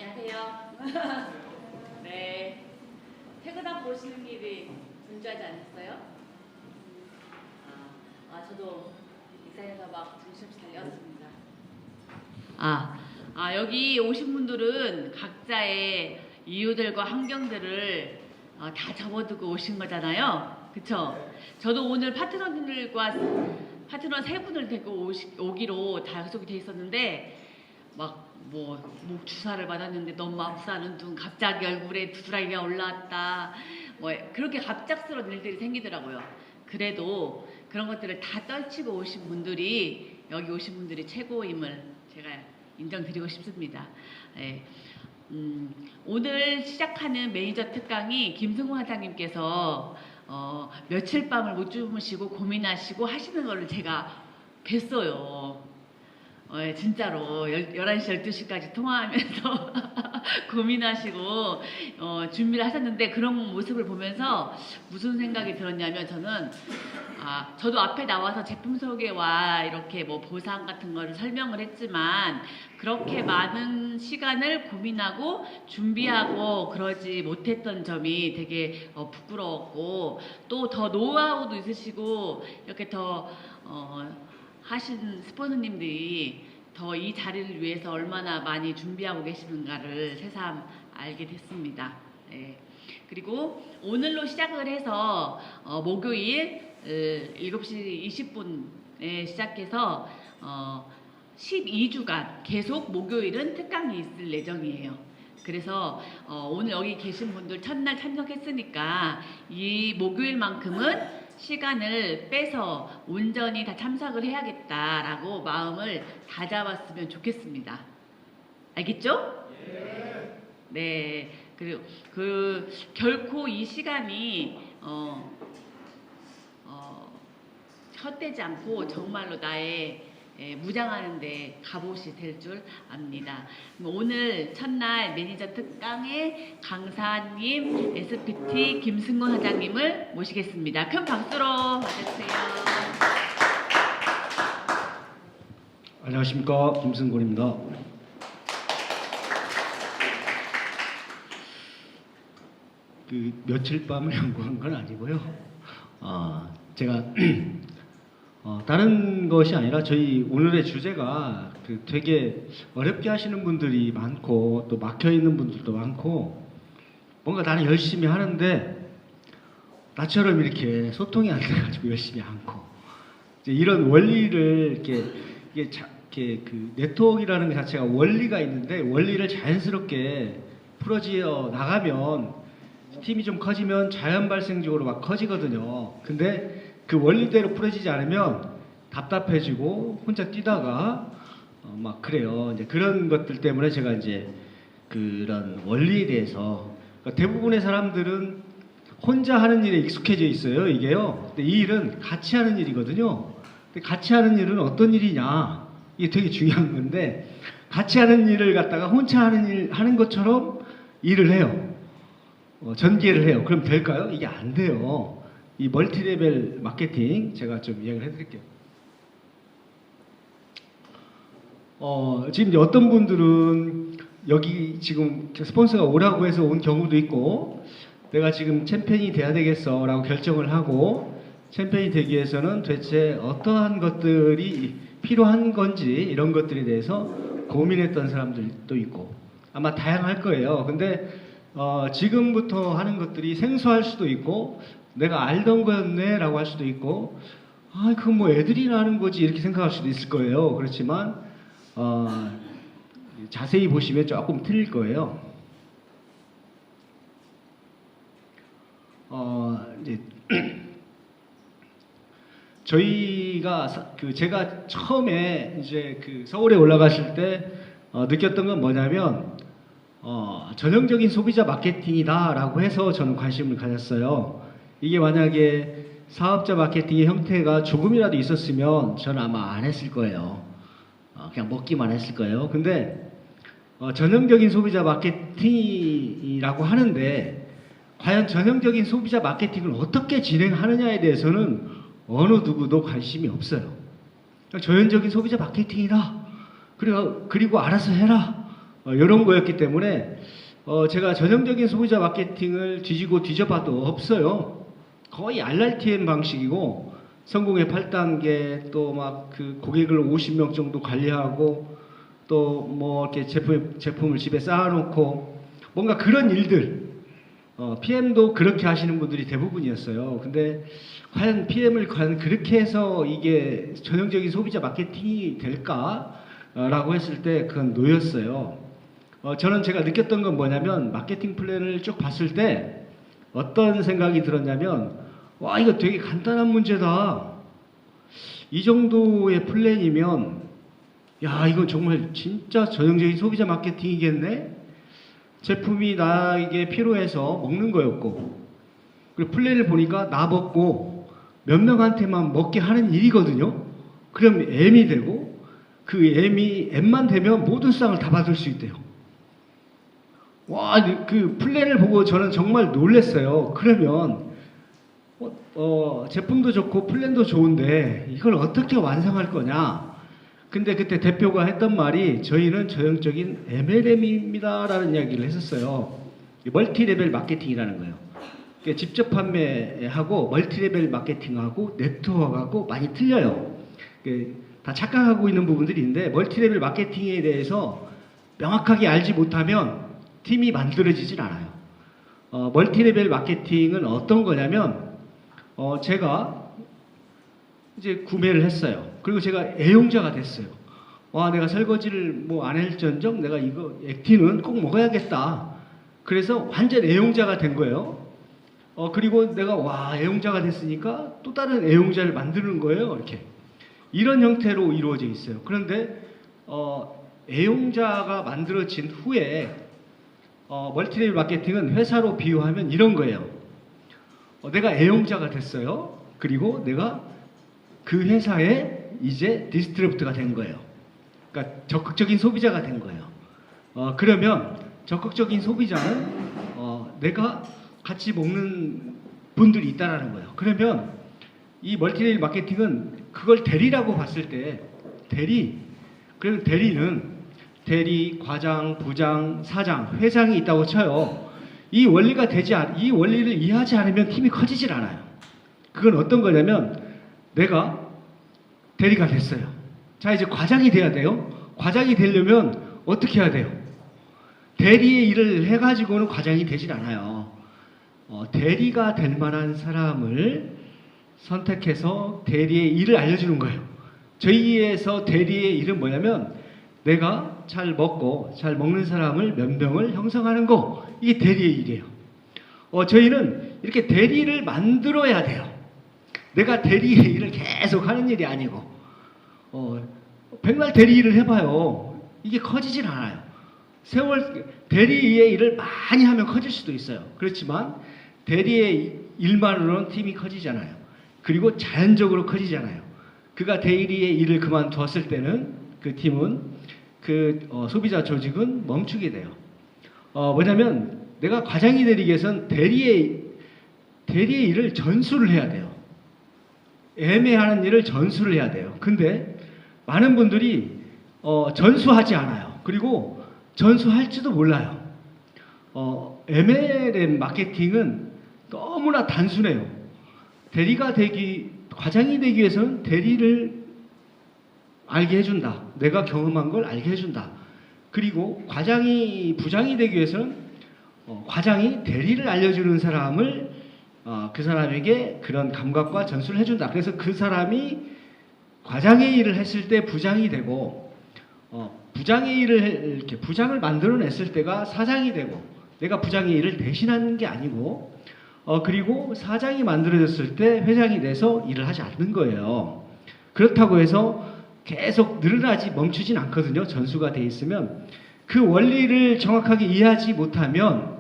안녕하세요. 네. 퇴근하고 오시는 길이 분주하지 않았어요? 저도 익산에서 막 정신없이 달려왔습니다. 여기 오신 분들은 각자의 이유들과 환경들을 다 접어두고 오신 거잖아요. 그쵸? 저도 오늘 파트너 세 분을 데리고 오기로 다 약속이 돼 있었는데 목 주사를 맞았는데 너무 아프다는 둥, 갑자기 얼굴에 두드라기가 올라왔다, 그렇게 갑작스러운 일들이 생기더라고요. 그래도 그런 것들을 다 떨치고 오신 분들이, 여기 오신 분들이 최고임을 제가 인정드리고 싶습니다. 네. 오늘 시작하는 매니저 특강이 김승호 사장님께서 며칠 밤을 못 주무시고 고민하시고 하시는 거를 제가 뵀어요. 진짜로 11시, 12시까지 통화하면서 고민하시고 준비를 하셨는데, 그런 모습을 보면서 무슨 생각이 들었냐면, 저도 앞에 나와서 제품 소개와 이렇게 보상 같은 거를 설명을 했지만, 그렇게 많은 시간을 고민하고 준비하고 그러지 못했던 점이 되게 부끄러웠고, 또 더 노하우도 있으시고 이렇게 더 하신 스폰서님들이 더 이 자리를 위해서 얼마나 많이 준비하고 계시는가를 새삼 알게 됐습니다. 네. 그리고 오늘로 시작을 해서 목요일 7시 20분에 시작해서 12주간 계속 목요일은 특강이 있을 예정이에요. 그래서 오늘 여기 계신 분들 첫날 참석했으니까 이 목요일만큼은 시간을 빼서 온전히 다 참석을 해야겠다라고 마음을 다잡았으면 좋겠습니다. 알겠죠? 네. 그리고 결코 이 시간이 헛되지 않고 정말로 나의 무장하는데 갑옷이 될 줄 압니다. 오늘 첫날 매니저 특강의 강사님 SPT 김승호 사장님을 모시겠습니다. 큰 박수로 맞아주세요. 안녕하십니까, 김승곤입니다. 며칠 밤을 연구한 건 아니고요. 제가 다른 것이 아니라 저희 오늘의 주제가 되게 어렵게 하시는 분들이 많고 또 막혀 있는 분들도 많고, 뭔가 나는 열심히 하는데 나처럼 이렇게 소통이 안 돼가지고 열심히 않고, 이런 원리를 이렇게 네트워크라는 것 자체가 원리가 있는데, 원리를 자연스럽게 풀어지어 나가면 팀이 좀 커지면 자연 발생적으로 막 커지거든요. 근데 그 원리대로 풀어지지 않으면 답답해지고 혼자 뛰다가 막 그래요. 이제 그런 것들 때문에 제가 이제 그런 원리에 대해서, 그러니까 대부분의 사람들은 혼자 하는 일에 익숙해져 있어요. 이게요. 근데 이 일은 같이 하는 일이거든요. 근데 같이 하는 일은 어떤 일이냐? 이게 되게 중요한 건데, 같이 하는 일을 갖다가 혼자 하는 것처럼 일을 해요. 전개를 해요. 그럼 될까요? 이게 안 돼요. 이 멀티레벨 마케팅 제가 좀 이야기를 해드릴게요. 지금 이제 어떤 분들은 여기 지금 스폰서가 오라고 해서 온 경우도 있고, 내가 지금 챔피언이 돼야 되겠어 라고 결정을 하고, 챔피언이 되기 위해서는 대체 어떠한 것들이 필요한 건지, 이런 것들에 대해서 고민했던 사람들도 있고 아마 다양할 거예요. 근데 지금부터 하는 것들이 생소할 수도 있고, 내가 알던 거였네 라고 할 수도 있고, 그건 뭐 애들이나 하는 거지 이렇게 생각할 수도 있을 거예요. 그렇지만 자세히 보시면 조금 틀릴 거예요. 이제 저희가 제가 처음에 이제 서울에 올라가실 때 느꼈던 건 뭐냐면, 전형적인 소비자 마케팅이다 라고 해서 저는 관심을 가졌어요. 이게 만약에 사업자 마케팅의 형태가 조금이라도 있었으면 저는 아마 안 했을 거예요. 그냥 먹기만 했을 거예요. 근데 전형적인 소비자 마케팅이라고 하는데, 과연 전형적인 소비자 마케팅을 어떻게 진행하느냐에 대해서는 어느 누구도 관심이 없어요. 전형적인 소비자 마케팅이다, 그리고 알아서 해라, 이런 거였기 때문에 제가 전형적인 소비자 마케팅을 뒤지고 뒤져봐도 없어요. 거의 RRTM 방식이고 성공의 8단계 또 막 그 고객을 50명 정도 관리하고 또 뭐 이렇게 제품을 집에 쌓아놓고 뭔가 그런 일들 PM도 그렇게 하시는 분들이 대부분이었어요. 근데 과연 PM을 과연 그렇게 해서 이게 전형적인 소비자 마케팅이 될까라고 했을 때 그건 노였어요. 저는 제가 느꼈던 건 뭐냐면 마케팅 플랜을 쭉 봤을 때 어떤 생각이 들었냐면 와 이거 되게 간단한 문제다. 이 정도의 플랜이면 야 이건 정말 진짜 전형적인 소비자 마케팅이겠네. 제품이 나에게 필요해서 먹는 거였고 그리고 플랜을 보니까 나 먹고 몇 명한테만 먹게 하는 일이거든요. 그럼 M이 되고 그 M만 되면 모든 수당을 다 받을 수 있대요. 와, 그 플랜을 보고 저는 정말 놀랐어요. 그러면 제품도 좋고 플랜도 좋은데 이걸 어떻게 완성할 거냐? 근데 그때 대표가 했던 말이 저희는 전형적인 MLM입니다라는 이야기를 했었어요. 멀티레벨 마케팅이라는 거예요. 그러니까 직접 판매하고 멀티레벨 마케팅하고 네트워크하고 많이 틀려요. 다 착각하고 있는 부분들이 있는데 멀티레벨 마케팅에 대해서 명확하게 알지 못하면 팀이 만들어지질 않아요. 멀티레벨 마케팅은 어떤 거냐면 제가 이제 구매를 했어요. 그리고 제가 애용자가 됐어요. 와, 내가 설거지를 뭐 안 할전정 내가 이거 액틴은 꼭 먹어야겠다. 그래서 완전 애용자가 된 거예요. 그리고 내가 와, 애용자가 됐으니까 또 다른 애용자를 만드는 거예요. 이렇게. 이런 형태로 이루어져 있어요. 그런데 애용자가 만들어진 후에 멀티레벨 마케팅은 회사로 비유하면 이런 거예요. 내가 애용자가 됐어요. 그리고 내가 그 회사에 이제 디스트리뷰터가 된 거예요. 그러니까 적극적인 소비자가 된 거예요. 그러면 적극적인 소비자는 내가 같이 먹는 분들이 있다라는 거예요. 그러면 이 멀티레벨 마케팅은 그걸 대리라고 봤을 때 그리고 대리는 대리, 과장, 부장, 사장, 회장이 있다고 쳐요. 이 원리를 이해하지 않으면 팀이 커지질 않아요. 그건 어떤 거냐면 내가 대리가 됐어요. 자, 이제 과장이 돼야 돼요. 과장이 되려면 어떻게 해야 돼요? 대리의 일을 해가지고는 과장이 되질 않아요. 대리가 될 만한 사람을 선택해서 대리의 일을 알려주는 거예요. 저희에서 대리의 일은 뭐냐면 내가 잘 먹고 잘 먹는 사람을 몇 명을 형성하는 거, 이게 대리의 일이에요. 저희는 이렇게 대리를 만들어야 돼요. 내가 대리의 일을 계속 하는 일이 아니고 백날 대리 일을 해봐요. 이게 커지진 않아요. 대리의 일을 많이 하면 커질 수도 있어요. 그렇지만 대리의 일만으로는 팀이 커지잖아요. 그리고 자연적으로 커지잖아요. 그가 대리의 일을 그만두었을 때는 그 팀은 소비자 조직은 멈추게 돼요. 뭐냐면 내가 과장이 되기 위해서는 대리의 일을 전수를 해야 돼요. 애매하는 일을 전수를 해야 돼요. 근데 많은 분들이 전수하지 않아요. 그리고 전수할지도 몰라요. MLM 마케팅은 너무나 단순해요. 과장이 되기 위해서는 대리를 알게 해준다. 내가 경험한 걸 알게 해준다. 그리고 부장이 되기 위해서는 과장이 대리를 알려주는 사람을 그 사람에게 그런 감각과 전수를 해준다. 그래서 그 사람이 과장의 일을 했을 때 부장이 되고 부장의 일을 이렇게 부장을 만들어냈을 때가 사장이 되고 내가 부장의 일을 대신하는 게 아니고 그리고 사장이 만들어졌을 때 회장이 돼서 일을 하지 않는 거예요. 그렇다고 해서 계속 늘어나지 멈추진 않거든요. 전수가 돼 있으면 그 원리를 정확하게 이해하지 못하면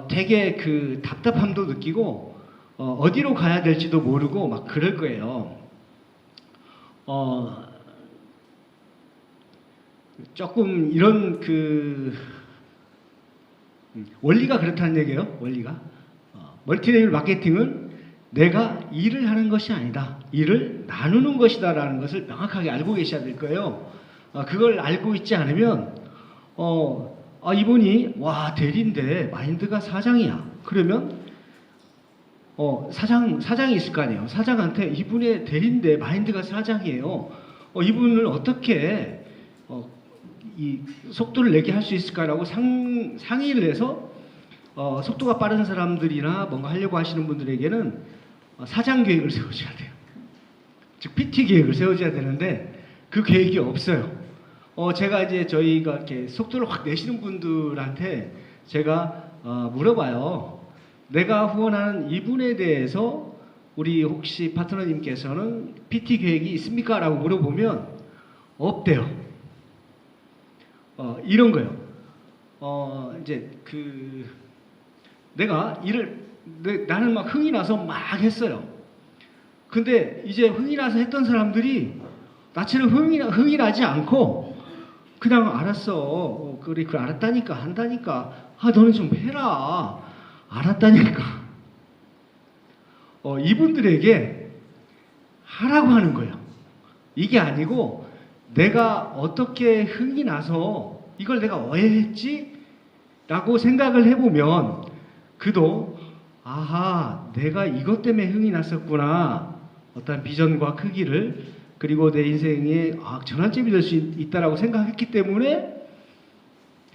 되게 그 답답함도 느끼고 어디로 가야 될지도 모르고 막 그럴 거예요. 조금 이런 원리가 그렇다는 얘기예요. 원리가 멀티레벨 마케팅은 내가 일을 하는 것이 아니다. 일을 나누는 것이다라는 것을 명확하게 알고 계셔야 될 거예요. 그걸 알고 있지 않으면 이분이 와 대리인데 마인드가 사장이야. 그러면 사장이 있을 거 아니에요. 사장한테 이분의 대리인데 마인드가 사장이에요. 이분을 어떻게 이 속도를 내게 할 수 있을까라고 상의를 해서 속도가 빠른 사람들이나 뭔가 하려고 하시는 분들에게는 사장 계획을 세워줘야 돼요. 즉 PT 계획을 세워줘야 되는데 그 계획이 없어요. 제가 이제 저희가 이렇게 속도를 확 내시는 분들한테 제가 물어봐요. 내가 후원하는 이분에 대해서 우리 혹시 파트너님께서는 PT 계획이 있습니까? 라고 물어보면 없대요. 이런 거예요. 이제 내가 나는 막 흥이 나서 막 했어요. 근데 이제 흥이 나서 했던 사람들이 나처럼 흥이 나지 않고 그냥 알았어. 그래 알았다니까 한다니까. 너는 좀 해라. 알았다니까. 이분들에게 하라고 하는 거예요. 이게 아니고 내가 어떻게 흥이 나서 이걸 내가 왜 했지? 라고 생각을 해보면 그도 아하 내가 이것 때문에 흥이 났었구나. 어떤 비전과 크기를 그리고 내 인생에 전환점이 될 수 있다라고 생각했기 때문에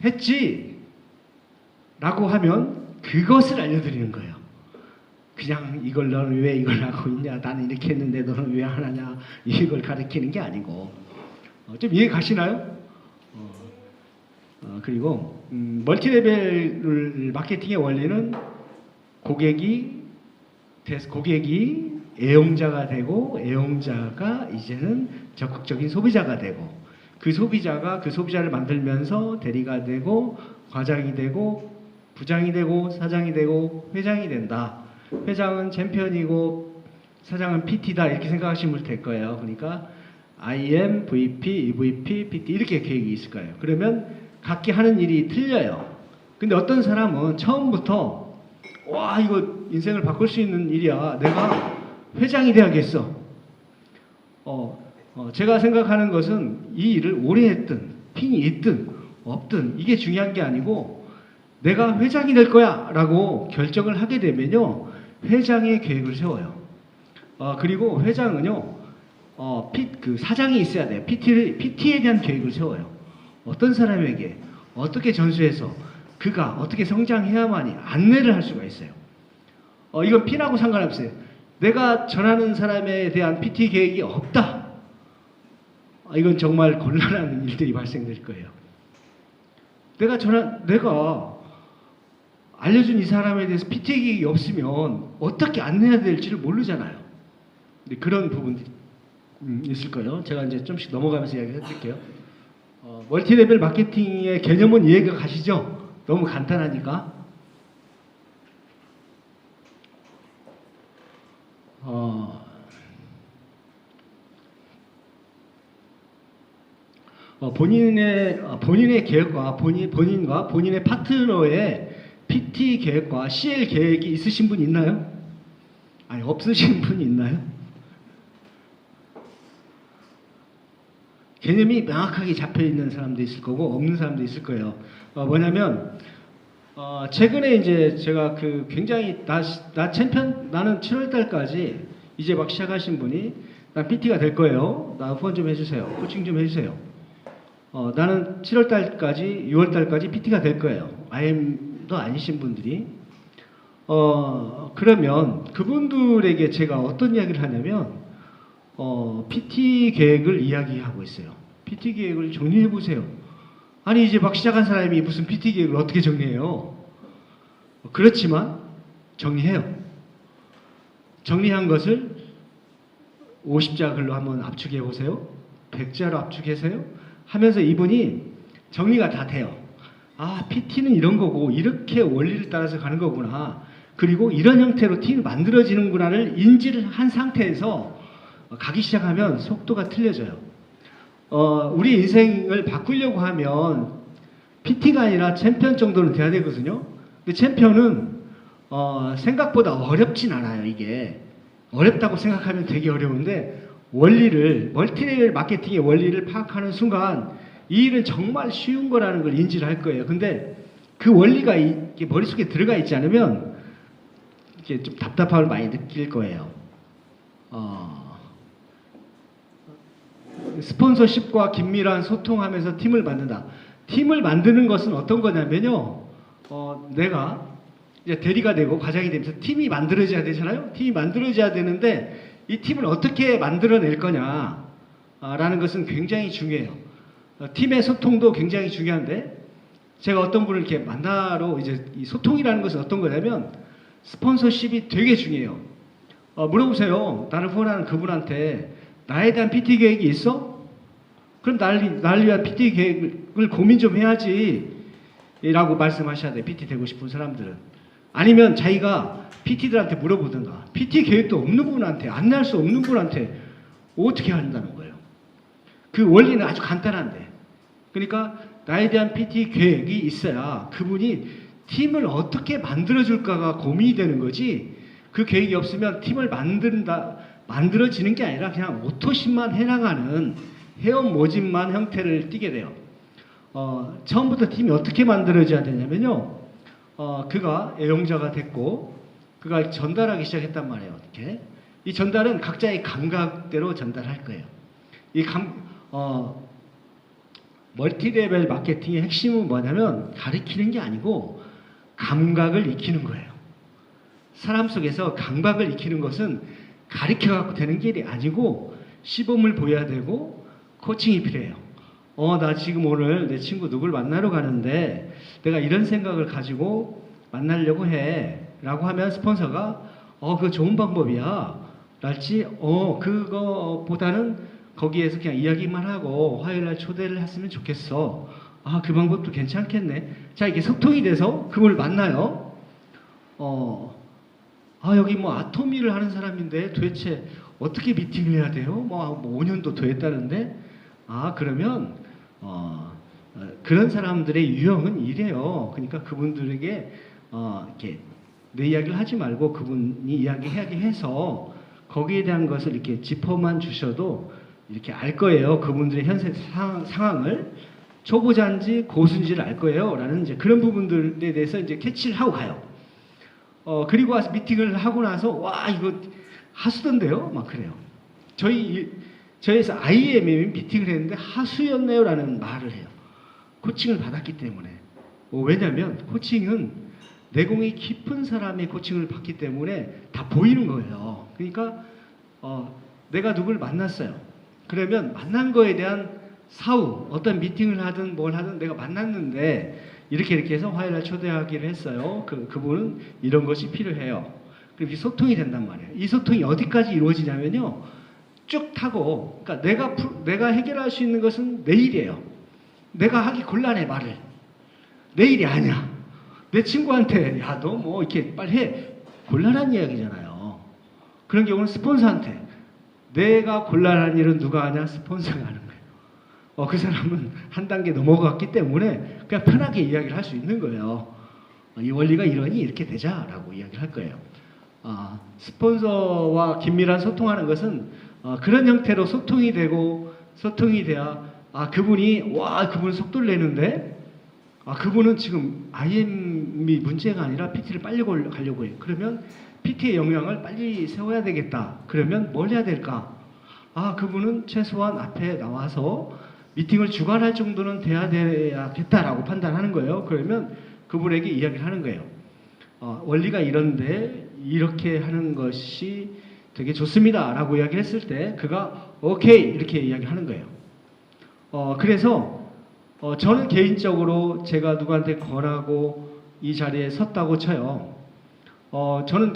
했지 라고 하면 그것을 알려드리는 거예요. 그냥 이걸 너는 왜 이걸 하고 있냐, 나는 이렇게 했는데 너는 왜 안 하냐, 이걸 가르치는 게 아니고. 좀 이해 가시나요? 그리고 멀티레벨 마케팅의 원리는 고객이 애용자가 되고 애용자가 이제는 적극적인 소비자가 되고 그 소비자가 그 소비자를 만들면서 대리가 되고 과장이 되고 부장이 되고 사장이 되고 회장이 된다. 회장은 챔피언이고 사장은 PT다 이렇게 생각하시면 될 거예요. 그러니까 IM, VP, EVP, PT 이렇게 계획이 있을 거예요. 그러면 각기 하는 일이 틀려요. 근데 어떤 사람은 처음부터 와 이거 인생을 바꿀 수 있는 일이야. 내가 회장이 돼야겠어. 제가 생각하는 것은 이 일을 오래 했든 핀이 있든 없든 이게 중요한 게 아니고 내가 회장이 될 거야 라고 결정을 하게 되면요 회장의 계획을 세워요. 그리고 회장은요 사장이 있어야 돼요. PT에 대한 계획을 세워요. 어떤 사람에게 어떻게 전수해서 그가 어떻게 성장해야만이 안내를 할 수가 있어요. 이건 P하고 상관없어요. 내가 전하는 사람에 대한 PT 계획이 없다. 이건 정말 곤란한 일들이 발생될 거예요. 내가 알려준 이 사람에 대해서 PT 계획이 없으면 어떻게 안내해야 될지를 모르잖아요. 근데 그런 부분들이 있을 거예요. 제가 이제 좀씩 넘어가면서 이야기해 드릴게요. 멀티레벨 마케팅의 개념은 이해가 가시죠? 너무 간단하니까. 본인의 계획과 본인과 본인의 파트너의 PT 계획과 CL 계획이 있으신 분 있나요? 아니 없으신 분 있나요? 개념이 명확하게 잡혀 있는 사람도 있을 거고 없는 사람도 있을 거예요. 뭐냐면 최근에 이제 제가 굉장히 나는 7월 달까지 이제 막 시작하신 분이 난 PT가 될 거예요. 나 후원 좀 해주세요. 코칭 좀 해주세요. 나는 7월 달까지 6월 달까지 PT가 될 거예요. IM도 아니신 분들이 그러면 그분들에게 제가 어떤 이야기를 하냐면 PT 계획을 이야기하고 있어요. PT 계획을 정리해 보세요. 아니 이제 막 시작한 사람이 무슨 PT 계획을 어떻게 정리해요? 그렇지만 정리해요. 정리한 것을 50자 글로 한번 압축해 보세요. 100자로 압축해서요. 하면서 이분이 정리가 다 돼요. PT는 이런 거고 이렇게 원리를 따라서 가는 거구나. 그리고 이런 형태로 팀이 만들어지는구나를 인지를 한 상태에서 가기 시작하면 속도가 틀려져요. 우리 인생을 바꾸려고 하면 PT가 아니라 챔피언 정도는 돼야 되거든요. 근데 챔피언은 생각보다 어렵진 않아요. 이게 어렵다고 생각하면 되게 어려운데 원리를 멀티레벨 마케팅의 원리를 파악하는 순간 이 일은 정말 쉬운 거라는 걸 인지를 할 거예요. 근데 그 원리가 이게 머릿속에 들어가 있지 않으면 이게 좀 답답함을 많이 느낄 거예요. 스폰서십과 긴밀한 소통하면서 팀을 만든다. 팀을 만드는 것은 어떤 거냐면요. 내가 이제 대리가 되고 과장이 되면서 팀이 만들어져야 되잖아요. 팀이 만들어져야 되는데 이 팀을 어떻게 만들어낼 거냐라는 것은 굉장히 중요해요. 팀의 소통도 굉장히 중요한데 제가 어떤 분을 이렇게 만나러 이제 이 소통이라는 것은 어떤 거냐면 스폰서십이 되게 중요해요. 물어보세요. 나를 후원하는 그분한테 나에 대한 PT 계획이 있어? 그럼 나를 위한 PT 계획을 고민 좀 해야지 라고 말씀하셔야 돼요. PT 되고 싶은 사람들은. 아니면 자기가 PT들한테 물어보든가 PT 계획도 없는 분한테 안내할 수 없는 분한테 어떻게 한다는 거예요. 그 원리는 아주 간단한데 그러니까 나에 대한 PT 계획이 있어야 그분이 팀을 어떻게 만들어줄까가 고민이 되는 거지 그 계획이 없으면 팀을 만들어지는 게 아니라 그냥 오토십만 해나가는 회원 모집만 형태를 띠게 돼요. 처음부터 팀이 어떻게 만들어져야 되냐면요. 그가 애용자가 됐고 그가 전달하기 시작했단 말이에요. 어떻게? 이 전달은 각자의 감각대로 전달할 거예요. 멀티레벨 마케팅의 핵심은 뭐냐면 가리키는 게 아니고 감각을 익히는 거예요. 사람 속에서 감각을 익히는 것은 가리켜갖고 되는 길이 아니고 시범을 보여야 되고 코칭이 필요해요. 나 지금 오늘 내 친구 누굴 만나러 가는데 내가 이런 생각을 가지고 만나려고 해 라고 하면 스폰서가 그거 좋은 방법이야 랄지 그거보다는 거기에서 그냥 이야기만 하고 화요일날 초대를 했으면 좋겠어. 그 방법도 괜찮겠네. 자, 이게 소통이 돼서 그분을 만나요. 여기 뭐 아토미를 하는 사람인데 도대체 어떻게 미팅을 해야 돼요? 뭐 5년도 더 했다는데 그러면 그런 사람들의 유형은 이래요. 그러니까 그분들에게 이렇게 내 이야기를 하지 말고 그분이 이야기하게 해서 거기에 대한 것을 이렇게 짚어만 주셔도 이렇게 알 거예요. 그분들의 현재 상황을 초보자인지 고수인지를 알 거예요. 라는 이제 그런 부분들에 대해서 이제 캐치를 하고 가요. 그리고 와서 미팅을 하고 나서 와 이거 하수던데요? 막 그래요. 저희에서 IM이 미팅을 했는데 하수였네요라는 말을 해요. 코칭을 받았기 때문에. 왜냐하면 코칭은 내공이 깊은 사람의 코칭을 받기 때문에 다 보이는 거예요. 그러니까 내가 누굴 만났어요. 그러면 만난 거에 대한 사후 어떤 미팅을 하든 뭘 하든 내가 만났는데 이렇게 해서 화요일날 초대하기로 했어요. 그분은 이런 것이 필요해요. 그럼 이 소통이 된단 말이에요. 이 소통이 어디까지 이루어지냐면요. 쭉 타고 그러니까 내가 해결할 수 있는 것은 내일이에요. 내가 하기 곤란해 말을. 내일이 아니야. 내 친구한테 야 너 뭐 이렇게 빨리 해. 곤란한 이야기잖아요. 그런 경우는 스폰서한테 내가 곤란한 일은 누가 하냐? 스폰서가 하는 거예요. 그 사람은 한 단계 넘어갔기 때문에 그냥 편하게 이야기를 할 수 있는 거예요. 이 원리가 이러니 이렇게 되자라고 이야기를 할 거예요. 스폰서와 긴밀한 소통하는 것은 그런 형태로 소통이 되고 소통이 돼야 그분은 속도를 내는데 그분은 지금 IM이 문제가 아니라 PT를 빨리 가려고 해요. 그러면 PT의 역량을 빨리 세워야 되겠다. 그러면 뭘 해야 될까? 그분은 최소한 앞에 나와서 미팅을 주관할 정도는 돼야 되겠다라고 판단하는 거예요. 그러면 그분에게 이야기를 하는 거예요. 원리가 이런데 이렇게 하는 것이 되게 좋습니다. 라고 이야기를 했을 때 그가 오케이 이렇게 이야기하는 거예요. 그래서 저는 개인적으로 제가 누구한테 권하고 이 자리에 섰다고 쳐요. 저는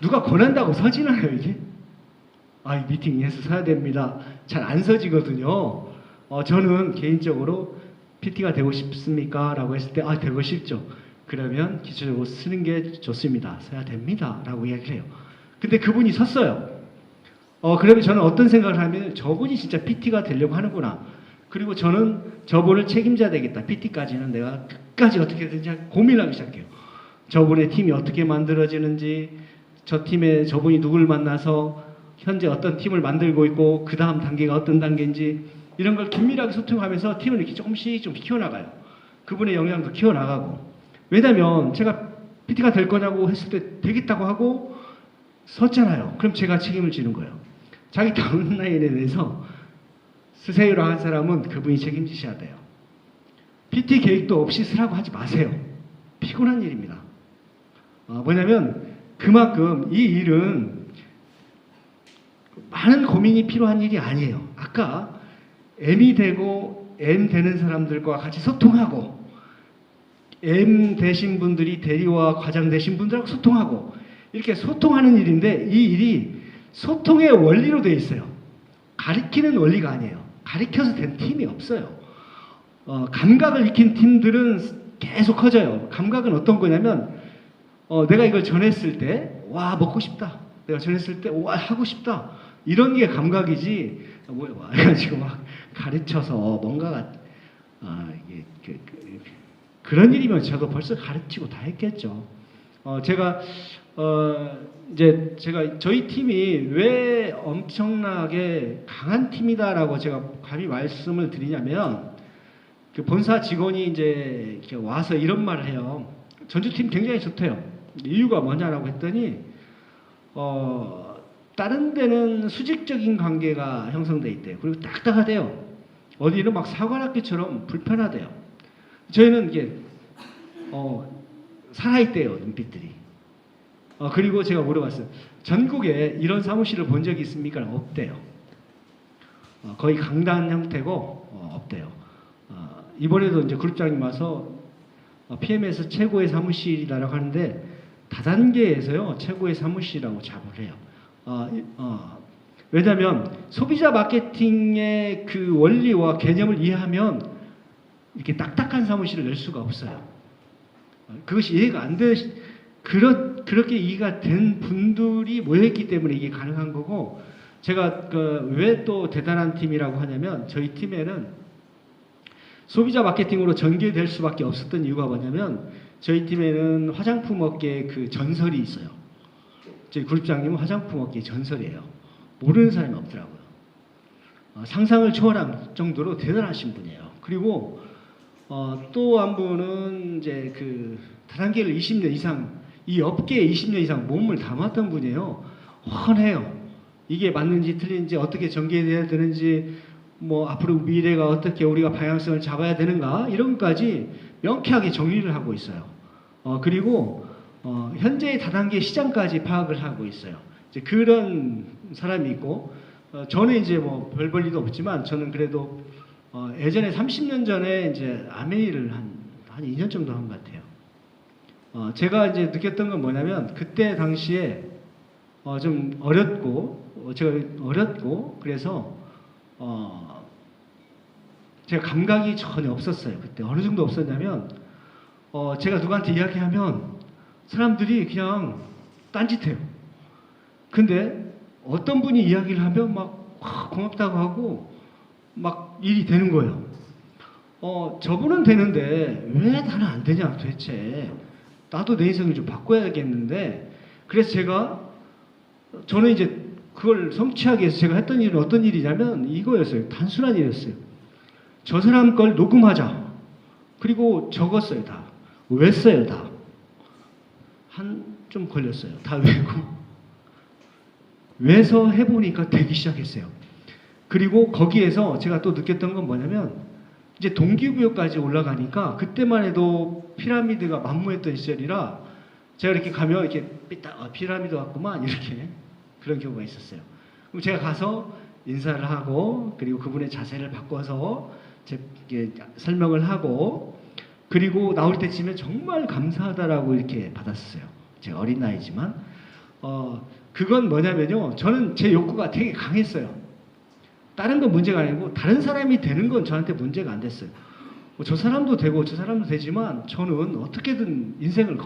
누가 권한다고 서진 않아요, 이게. 이 미팅에서 서야 됩니다. 잘 안 서지거든요. 저는 개인적으로 PT가 되고 싶습니까? 라고 했을 때, 되고 싶죠. 그러면 기초적으로 쓰는 게 좋습니다. 서야 됩니다. 라고 이야기를 해요. 근데 그분이 섰어요. 그러면 저는 어떤 생각을 하면 저분이 진짜 PT가 되려고 하는구나. 그리고 저는 저분을 책임져야 되겠다. PT까지는 내가 끝까지 어떻게든지 고민하기 시작해요. 저분의 팀이 어떻게 만들어지는지, 저 팀에 저분이 누굴 만나서 현재 어떤 팀을 만들고 있고 그 다음 단계가 어떤 단계인지 이런 걸 긴밀하게 소통하면서 팀을 이렇게 조금씩 좀 키워나가요. 그분의 역량도 키워나가고. 왜냐면 제가 PT가 될 거냐고 했을 때 되겠다고 하고 섰잖아요. 그럼 제가 책임을 지는 거예요. 자기 다운라인에 대해서 쓰세요라고 한 사람은 그분이 책임지셔야 돼요. PT 계획도 없이 쓰라고 하지 마세요. 피곤한 일입니다. 뭐냐면 그만큼 이 일은 많은 고민이 필요한 일이 아니에요. 아까 M이 되고 M 되는 사람들과 같이 소통하고 M 되신 분들이 대리와 과장 되신 분들하고 소통하고 이렇게 소통하는 일인데 이 일이 소통의 원리로 되어 있어요. 가리키는 원리가 아니에요. 가리켜서 된 팀이 없어요. 감각을 익힌 팀들은 계속 커져요. 감각은 어떤 거냐면 내가 이걸 전했을 때 와 먹고 싶다. 내가 전했을 때 와 하고 싶다. 이런 게 감각이지 뭐야 해가지고 막 가르쳐서 뭔가가 그런 일이면 저도 벌써 가르치고 다 했겠죠. 제가 저희 팀이 왜 엄청나게 강한 팀이다라고 제가 감히 말씀을 드리냐면 그 본사 직원이 이제 이렇게 와서 이런 말을 해요. 전주팀 굉장히 좋대요. 이유가 뭐냐라고 했더니 다른 데는 수직적인 관계가 형성돼 있대요. 그리고 딱딱하대요. 어디는 막 사관학교처럼 불편하대요. 저희는 이게 살아있대요, 눈빛들이. 그리고 제가 물어봤어요. 전국에 이런 사무실을 본 적이 있습니까? 없대요. 거의 강단 형태고 없대요. 이번에도 이제 그룹장님 와서 PM에서 최고의 사무실이라고 하는데 다단계에서요 최고의 사무실이라고 잡을 해요. 왜냐하면 소비자 마케팅의 그 원리와 개념을 이해하면 이렇게 딱딱한 사무실을 낼 수가 없어요. 그것이 이해가 안 돼. 그렇게 이해가 된 분들이 모여있기 때문에 이게 가능한 거고, 제가 왜 또 대단한 팀이라고 하냐면 저희 팀에는 소비자 마케팅으로 전개될 수밖에 없었던 이유가 뭐냐면 저희 팀에는 화장품 업계의 그 전설이 있어요. 저희 그룹장님은 화장품 업계의 전설이에요. 모르는 사람이 없더라고요. 상상을 초월한 정도로 대단하신 분이에요. 그리고 또 한 분은 이제 그 다단계를 20년 이상 이 업계에 20년 이상 몸을 담았던 분이에요. 훤해요. 이게 맞는지 틀린지 어떻게 전개돼야 되는지 뭐 앞으로 미래가 어떻게 우리가 방향성을 잡아야 되는가 이런 것까지 명쾌하게 정리를 하고 있어요. 그리고 현재의 다단계 시장까지 파악을 하고 있어요. 이제 그런 사람이 있고 저는 이제 뭐 별 볼 일도 없지만 저는 그래도 예전에 30년 전에 이제 아메이를 한 2년 정도 한 것 같아요. 제가 이제 느꼈던 건 뭐냐면 그때 당시에 좀 어렸고 제가 어렸고 그래서 제가 감각이 전혀 없었어요. 그때 어느 정도 없었냐면 제가 누구한테 이야기하면 사람들이 그냥 딴짓해요. 근데 어떤 분이 이야기를 하면 막 고맙다고 하고 막 일이 되는 거예요. 저분은 되는데 왜 나는 안 되냐 도대체. 나도 내 인생을 좀 바꿔야겠는데. 그래서 저는 이제 그걸 성취하기 위해서 제가 했던 일은 어떤 일이냐면 이거였어요. 단순한 일이었어요. 저 사람 걸 녹음하자. 그리고 적었어요, 다. 외웠어요, 다. 좀 걸렸어요. 다 외고. 외서 해보니까 되기 시작했어요. 그리고 거기에서 제가 또 느꼈던 건 뭐냐면 이제 동기부여까지 올라가니까 그때만 해도 피라미드가 만무했던 시절이라 제가 이렇게 가면 이렇게 삐딱 피라미드 같구만 이렇게 그런 경우가 있었어요. 그럼 제가 가서 인사를 하고 그리고 그분의 자세를 바꿔서 설명을 하고 그리고 나올 때쯤에 정말 감사하다라고 이렇게 받았어요. 제가 어린 나이지만 그건 뭐냐면요. 저는 제 욕구가 되게 강했어요. 다른 건 문제가 아니고 다른 사람이 되는 건 저한테 문제가 안 됐어요. 저 사람도 되고 저 사람도 되지만 저는 어떻게든 인생을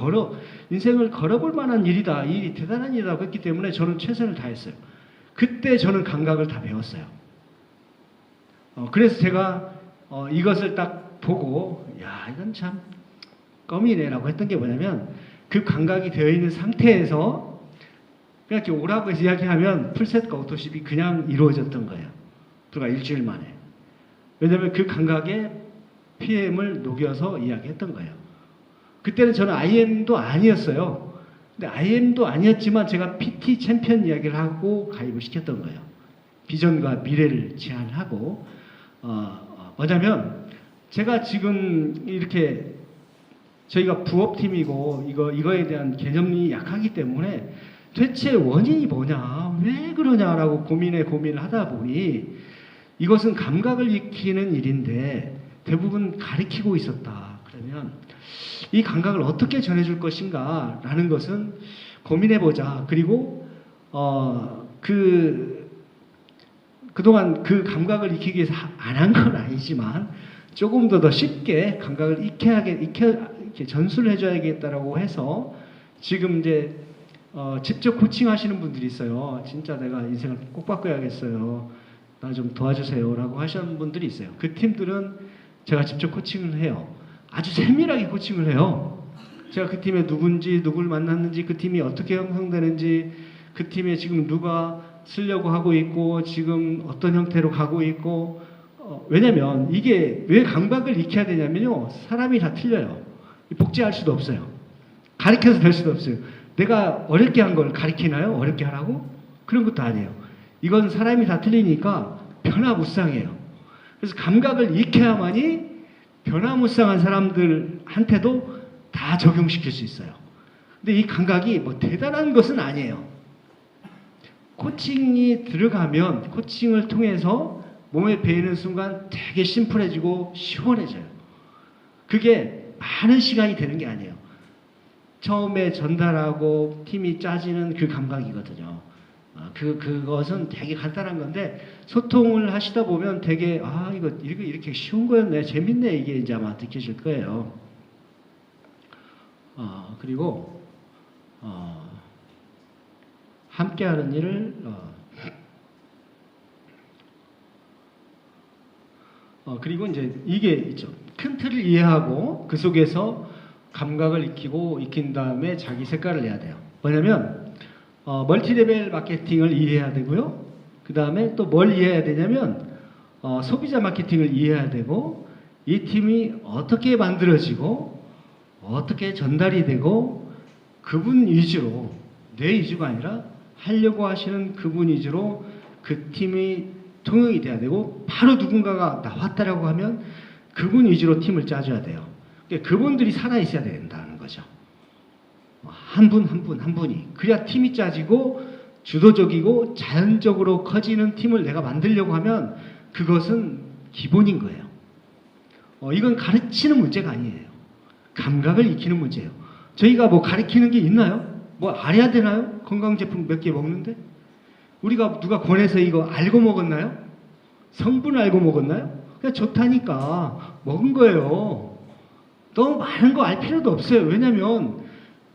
걸어볼 만한 일이다. 이 일이 대단한 일이라고 했기 때문에 저는 최선을 다했어요. 그때 저는 감각을 다 배웠어요. 그래서 제가 이것을 딱 보고 야 이건 참 껌이네라고 했던 게 뭐냐면 그 감각이 되어 있는 상태에서 그냥 이렇게 오라고 해서 이야기하면 풀셋과 오토십이 그냥 이루어졌던 거예요. 불과 일주일 만에. 왜냐하면 그 감각에 PM을 녹여서 이야기했던 거예요. 그때는 저는 IM도 아니었어요. 근데 IM도 아니었지만 제가 PT 챔피언 이야기를 하고 가입을 시켰던 거예요. 비전과 미래를 제안하고 뭐냐면 제가 지금 이렇게 저희가 부업팀이고 이거에 대한 개념이 약하기 때문에 대체 원인이 뭐냐, 왜 그러냐라고 고민을 하다 보니 이것은 감각을 익히는 일인데 대부분 가리키고 있었다. 그러면 이 감각을 어떻게 전해줄 것인가 라는 것은 고민해보자. 그리고 그동안 그 감각을 익히기 위해서 안 한 건 아니지만 조금 더 쉽게 감각을 이렇게 전수를 해줘야겠다라고 해서 지금 이제 직접 코칭하시는 분들이 있어요. 진짜 내가 인생을 꼭 바꿔야겠어요. 나 좀 도와주세요라고 하시는 분들이 있어요. 그 팀들은 제가 직접 코칭을 해요. 아주 세밀하게 코칭을 해요. 제가 그 팀에 누군지, 누굴 만났는지, 그 팀이 어떻게 형성되는지, 그 팀에 지금 누가 쓰려고 하고 있고, 지금 어떤 형태로 가고 있고, 왜냐면 이게 왜 감각을 익혀야 되냐면요. 사람이 다 틀려요. 복제할 수도 없어요. 가르쳐서 될 수도 없어요. 내가 어렵게 한 걸 가르치나요? 어렵게 하라고? 그런 것도 아니에요. 이건 사람이 다 틀리니까 변화무쌍해요. 그래서 감각을 익혀야만이 변화무쌍한 사람들한테도 다 적용시킬 수 있어요. 근데 이 감각이 뭐 대단한 것은 아니에요. 코칭이 들어가면 코칭을 통해서 몸에 배이는 순간 되게 심플해지고 시원해져요. 그게 많은 시간이 되는 게 아니에요. 처음에 전달하고 팀이 짜지는 그 감각이거든요. 그것은 되게 간단한 건데 소통을 하시다 보면 되게 이거 이렇게 쉬운 거였네, 재밌네, 이게 이제 아마 느껴질 거예요. 그리고 함께하는 일을 그리고 이제 이게 있죠. 큰 틀을 이해하고 그 속에서 감각을 익힌 다음에 자기 색깔을 내야 돼요. 뭐냐면 멀티레벨 마케팅을 이해해야 되고요. 그 다음에 또 뭘 이해해야 되냐면 소비자 마케팅을 이해해야 되고 이 팀이 어떻게 만들어지고 어떻게 전달이 되고 그분 위주로, 내 위주가 아니라 하려고 하시는 그분 위주로 그 팀이 통용이 돼야 되고 바로 누군가가 나왔다라고 하면 그분 위주로 팀을 짜줘야 돼요. 그러니까 그분들이 살아있어야 된다는 거죠. 한 분이. 그래야 팀이 짜지고 주도적이고 자연적으로 커지는 팀을 내가 만들려고 하면 그것은 기본인 거예요. 이건 가르치는 문제가 아니에요. 감각을 익히는 문제예요. 저희가 뭐 가르치는 게 있나요? 뭐 알아야 되나요? 건강제품 몇 개 먹는데? 우리가 누가 권해서 이거 알고 먹었나요? 성분 알고 먹었나요? 그냥 좋다니까 먹은 거예요. 너무 많은 거 알 필요도 없어요. 왜냐면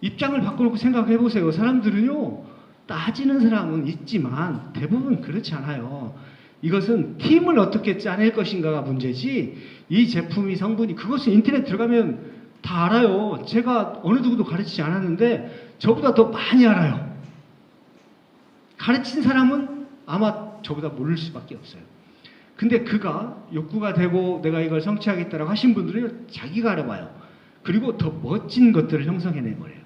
입장을 바꿔놓고 생각해 보세요. 사람들은요, 따지는 사람은 있지만 대부분 그렇지 않아요. 이것은 팀을 어떻게 짜낼 것인가가 문제지, 이 제품이 성분이, 그것은 인터넷 들어가면 다 알아요. 제가 어느 누구도 가르치지 않았는데 저보다 더 많이 알아요. 가르친 사람은 아마 저보다 모를 수밖에 없어요. 근데 그가 욕구가 되고 내가 이걸 성취하겠다라고 하신 분들은 자기가 알아봐요. 그리고 더 멋진 것들을 형성해내버려요.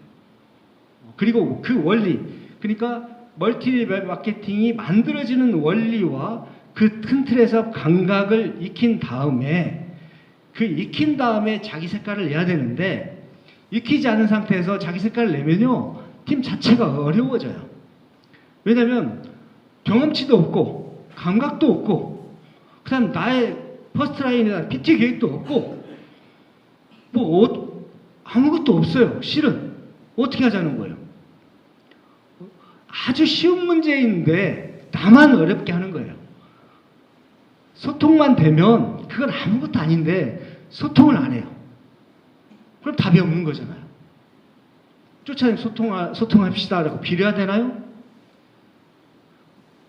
그리고 그 원리, 그러니까 멀티레벨 마케팅이 만들어지는 원리와 그 큰 틀에서 감각을 익힌 다음에 자기 색깔을 내야 되는데, 익히지 않은 상태에서 자기 색깔을 내면요, 팀 자체가 어려워져요. 왜냐면 경험치도 없고 감각도 없고 그다음 나의 퍼스트라인에 대한 PT 계획도 없고 아무것도 없어요. 실은 어떻게 하자는 거예요? 아주 쉬운 문제인데 나만 어렵게 하는 거예요. 소통만 되면 그건 아무것도 아닌데 소통을 안 해요. 그럼 답이 없는 거잖아요. 쫓아내면 소통합시다라고 빌어야 되나요?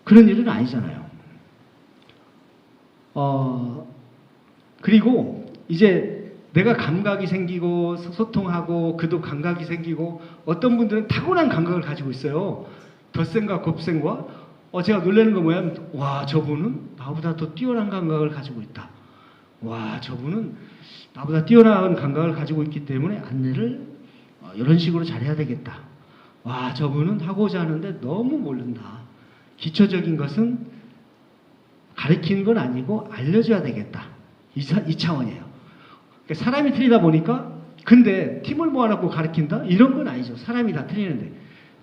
그런 일은 아니잖아요. 그리고 이제 내가 감각이 생기고 소통하고 그도 감각이 생기고, 어떤 분들은 타고난 감각을 가지고 있어요. 덧셈과 곱셈과 제가 놀라는 건 뭐냐면, 와, 저분은 나보다 더 뛰어난 감각을 가지고 있다. 와, 저분은 나보다 뛰어난 감각을 가지고 있기 때문에 안내를 이런 식으로 잘해야 되겠다. 와, 저분은 하고자 하는데 너무 모른다. 기초적인 것은 가르치는 건 아니고 알려줘야 되겠다. 이 차원이에요. 그러니까 사람이 틀리다 보니까 근데 팀을 모아놓고 가르친다? 이런 건 아니죠. 사람이 다 틀리는데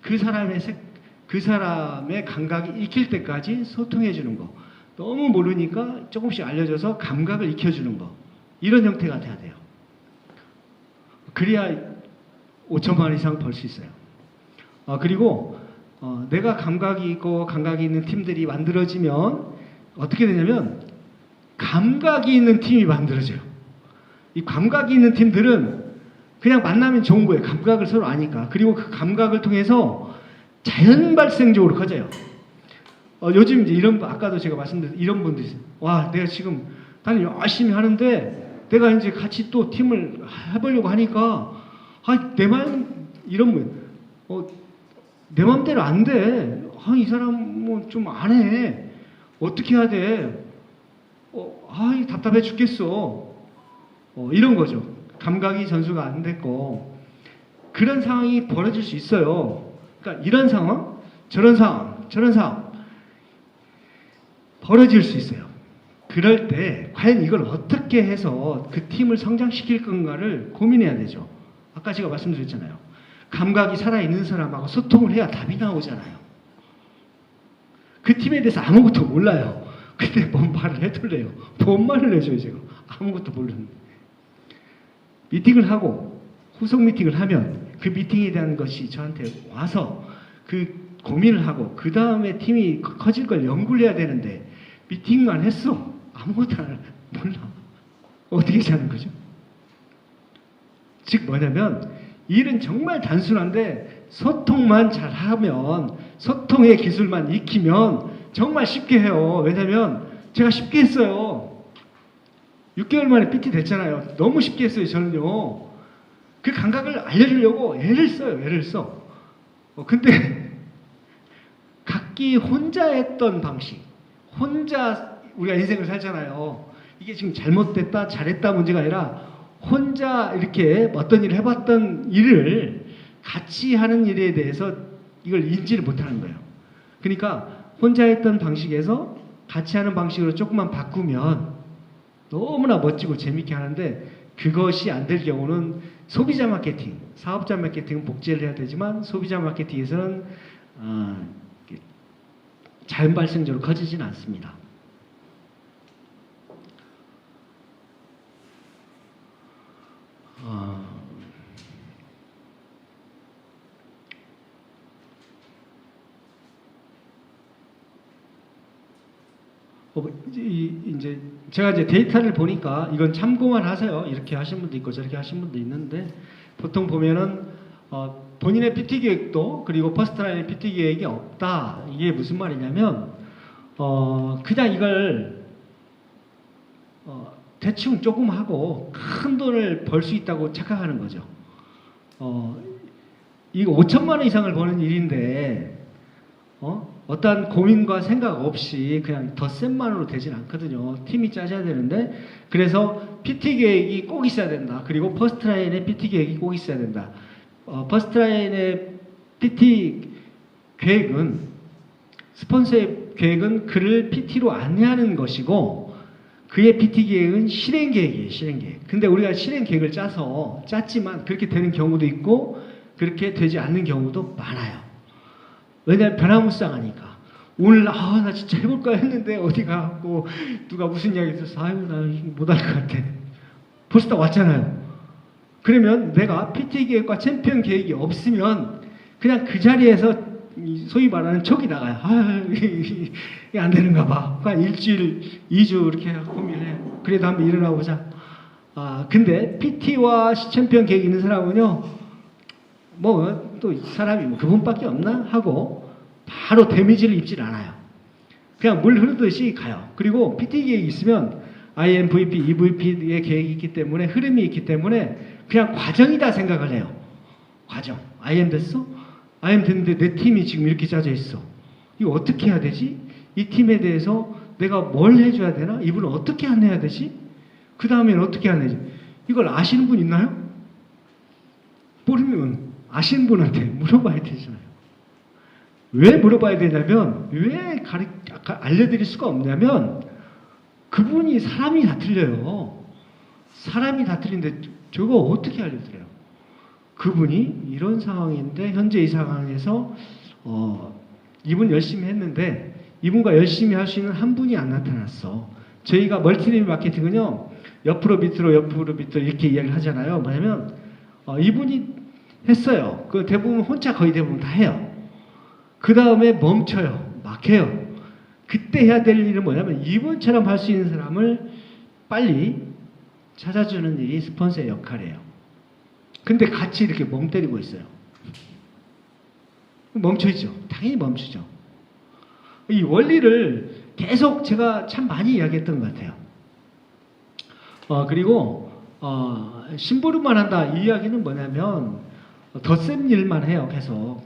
그 사람의 감각이 익힐 때까지 소통해 주는 거. 너무 모르니까 조금씩 알려줘서 감각을 익혀주는 거. 이런 형태가 돼야 돼요. 그래야 5천만 원 이상 벌 수 있어요. 그리고 내가 감각이 있고 감각이 있는 팀들이 만들어지면 어떻게 되냐면 감각이 있는 팀이 만들어져요. 이 감각이 있는 팀들은 그냥 만나면 좋은 거예요. 감각을 서로 아니까. 그리고 그 감각을 통해서 자연 발생적으로 커져요. 요즘 이제 아까도 제가 말씀드린 이런 분들이 있어요. 와, 내가 지금 나는 열심히 하는데 내가 이제 같이 또 팀을 해보려고 하니까 내 맘 이런 분, 내 맘대로 안 돼. 이 사람 뭐 좀 안 해. 어떻게 해야 돼? 답답해 죽겠어. 이런 거죠. 감각이 전수가 안 됐고 그런 상황이 벌어질 수 있어요. 그러니까 이런 상황, 저런 상황 벌어질 수 있어요. 그럴 때 과연 이걸 어떻게 해서 그 팀을 성장시킬 건가를 고민해야 되죠. 아까 제가 말씀드렸잖아요. 감각이 살아있는 사람하고 소통을 해야 답이 나오잖아요. 그 팀에 대해서 아무것도 몰라요. 근데 뭔 말을 해둘래요. 뭔 말을 해줘요, 제가. 아무것도 모르는데. 미팅을 하고 후속 미팅을 하면 그 미팅에 대한 것이 저한테 와서 그 고민을 하고 그 다음에 팀이 커질 걸 연구를 해야 되는데 미팅만 했어. 아무것도 몰라. 어떻게 하는 거죠? 즉 뭐냐면 일은 정말 단순한데 소통만 잘하면 소통의 기술만 익히면 정말 쉽게 해요. 왜냐면 제가 쉽게 했어요. 6개월 만에 PT 됐잖아요. 너무 쉽게 했어요. 저는요. 그 감각을 알려주려고 애를 써. 근데 각기 혼자 했던 방식, 혼자 우리가 인생을 살잖아요. 이게 지금 잘못됐다, 잘했다 문제가 아니라 혼자 이렇게 어떤 일을 해봤던 일을 같이 하는 일에 대해서 이걸 인지를 못하는 거예요. 그러니까 혼자 했던 방식에서 같이 하는 방식으로 조금만 바꾸면 너무나 멋지고 재밌게 하는데 그것이 안 될 경우는 소비자 마케팅, 사업자 마케팅은 복제를 해야 되지만 소비자 마케팅에서는 자연 발생적으로 커지진 않습니다. 이제 제가 이제 데이터를 보니까 이건 참고만 하세요. 이렇게 하신 분도 있고 저렇게 하신 분도 있는데 보통 보면은 본인의 PT 계획도 그리고 퍼스트라인의 PT 계획이 없다. 이게 무슨 말이냐면 그냥 이걸 대충 조금 하고 큰 돈을 벌 수 있다고 착각하는 거죠. 이거 5천만 원 이상을 버는 일인데 어떠한 고민과 생각 없이 그냥 덧셈만으로 되진 않거든요. 팀이 짜져야 되는데 그래서 PT 계획이 꼭 있어야 된다. 그리고 퍼스트라인의 PT 계획이 꼭 있어야 된다. 퍼스트라인의 PT 계획은 스폰서의 계획은 그를 PT로 안내하는 것이고 그의 PT 계획은 실행 계획이에요. 실행 계획. 근데 우리가 실행 계획을 짰지만 그렇게 되는 경우도 있고 그렇게 되지 않는 경우도 많아요. 왜냐하면 변화무쌍하니까. 오늘 나 진짜 해볼까 했는데 어디 가고 누가 무슨 이야기 있어서 나 못할 것 같아. 벌써 다 왔잖아요. 그러면 내가 PT 계획과 챔피언 계획이 없으면 그냥 그 자리에서 소위 말하는 척이 나가요. 이게 안 되는가 봐. 그냥 일주일, 2주 이렇게 고민해. 그래도 한번 일어나 보자. 근데 PT와 챔피언 계획이 있는 사람은요, 또 사람이 그분밖에 없나 하고 바로 데미지를 입질 않아요. 그냥 물 흐르듯이 가요. 그리고 PT 계획이 있으면 IMVP, EVP의 계획이 있기 때문에 흐름이 있기 때문에 그냥 과정이다 생각을 해요. 과정. IM 됐어? IM 됐는데 내 팀이 지금 이렇게 짜져 있어. 이거 어떻게 해야 되지? 이 팀에 대해서 내가 뭘 해줘야 되나? 이분은 어떻게 안내해야 되지? 그 다음엔 어떻게 하는지 이걸 아시는 분 있나요? 모르면 아시는 분한테 물어봐야 되잖아요. 왜 물어봐야 되냐면 왜 알려드릴 수가 없냐면 그분이 사람이 다 틀려요. 사람이 다 틀린데 저거 어떻게 알려드려요? 그분이 이런 상황인데 현재 이 상황에서 이분 열심히 했는데 이분과 열심히 할 수 있는 한 분이 안 나타났어. 저희가 멀티레벨 마케팅은요. 옆으로 밑으로 이렇게 이야기를 하잖아요. 뭐냐면 이분이 했어요. 그 대부분 혼자 거의 대부분 다 해요. 그 다음에 멈춰요. 막혀요. 그때 해야 될 일은 뭐냐면 이분처럼 할 수 있는 사람을 빨리 찾아주는 일이 스폰서의 역할이에요. 근데 같이 이렇게 멍 때리고 있어요. 멈춰있죠. 당연히 멈추죠. 이 원리를 계속 제가 참 많이 이야기했던 것 같아요. 그리고 심부름만 한다 이 이야기는 뭐냐면 더 센 일만 해요. 계속.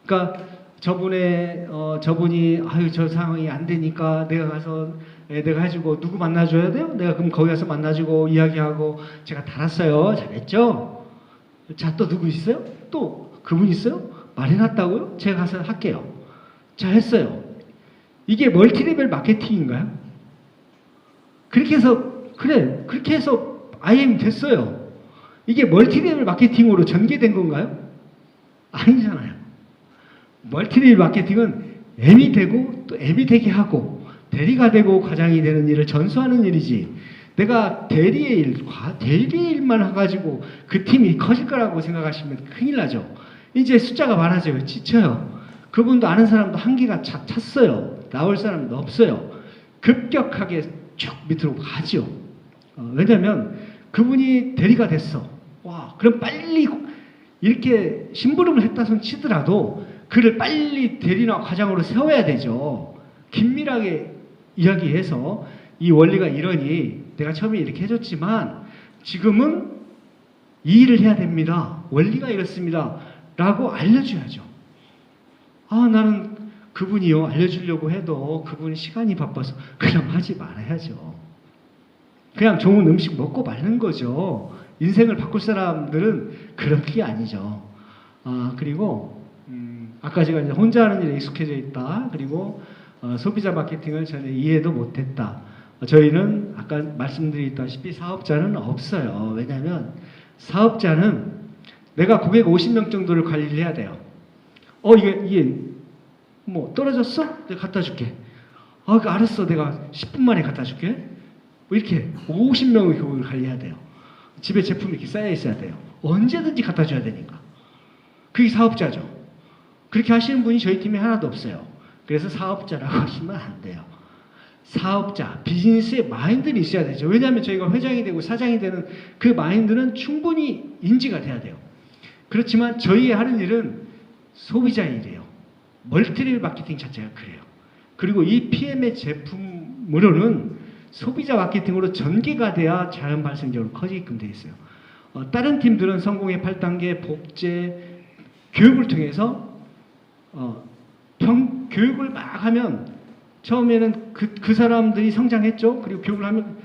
그러니까 저분이 아유 저 상황이 안 되니까 내가 가서 내가 해주고 누구 만나줘야 돼요? 내가 그럼 거기 가서 만나주고 이야기하고 제가 달았어요. 잘했죠? 자 또 누구 있어요? 또 그분 있어요? 말해놨다고요? 제가 가서 할게요. 자 했어요. 이게 멀티레벨 마케팅인가요? 그렇게 해서 IM 됐어요. 이게 멀티레벨 마케팅으로 전개된 건가요? 아니잖아요. 멀티레벨 마케팅은 M이 되고 또 M이 되게 하고 대리가 되고 과장이 되는 일을 전수하는 일이지 내가 대리의 일만 해가지고 그 팀이 커질 거라고 생각하시면 큰일 나죠. 이제 숫자가 많아져요. 지쳐요. 그분도 아는 사람도 한계가 찼어요. 나올 사람도 없어요. 급격하게 쭉 밑으로 가죠. 왜냐하면 그분이 대리가 됐어. 와, 그럼 빨리 이렇게 심부름을 했다 손 치더라도 그를 빨리 대리나 과장으로 세워야 되죠. 긴밀하게 이야기해서 이 원리가 이러니 내가 처음에 이렇게 해줬지만 지금은 이 일을 해야 됩니다. 원리가 이렇습니다. 라고 알려줘야죠. 나는 그분이요. 알려주려고 해도 그분이 시간이 바빠서 그럼 하지 말아야죠. 그냥 좋은 음식 먹고 마는 거죠. 인생을 바꿀 사람들은 그런 게 아니죠. 그리고 아까 제가 이제 혼자 하는 일에 익숙해져 있다. 그리고 소비자 마케팅을 전혀 이해도 못했다. 저희는 아까 말씀드렸다시피 사업자는 없어요. 왜냐하면 사업자는 내가 고객 50명 정도를 관리를 해야 돼요. 이게 뭐 떨어졌어? 내가 갖다 줄게. 알았어. 내가 10분 만에 갖다 줄게. 뭐 이렇게 50명의 고객을 관리해야 돼요. 집에 제품이 이렇게 쌓여 있어야 돼요. 언제든지 갖다 줘야 되니까. 그게 사업자죠. 그렇게 하시는 분이 저희 팀에 하나도 없어요. 그래서 사업자라고 하시면 안 돼요. 사업자, 비즈니스의 마인드는 있어야 되죠. 왜냐하면 저희가 회장이 되고 사장이 되는 그 마인드는 충분히 인지가 돼야 돼요. 그렇지만 저희의 하는 일은 소비자 일이에요. 멀티레벨 마케팅 자체가 그래요. 그리고 이 PM의 제품으로는 소비자 마케팅으로 전개가 돼야 자연 발생적으로 커지게끔 되어 있어요. 다른 팀들은 성공의 8단계, 복제, 교육을 통해서 교육을 막 하면 처음에는 그 사람들이 성장했죠. 그리고 교육을 하면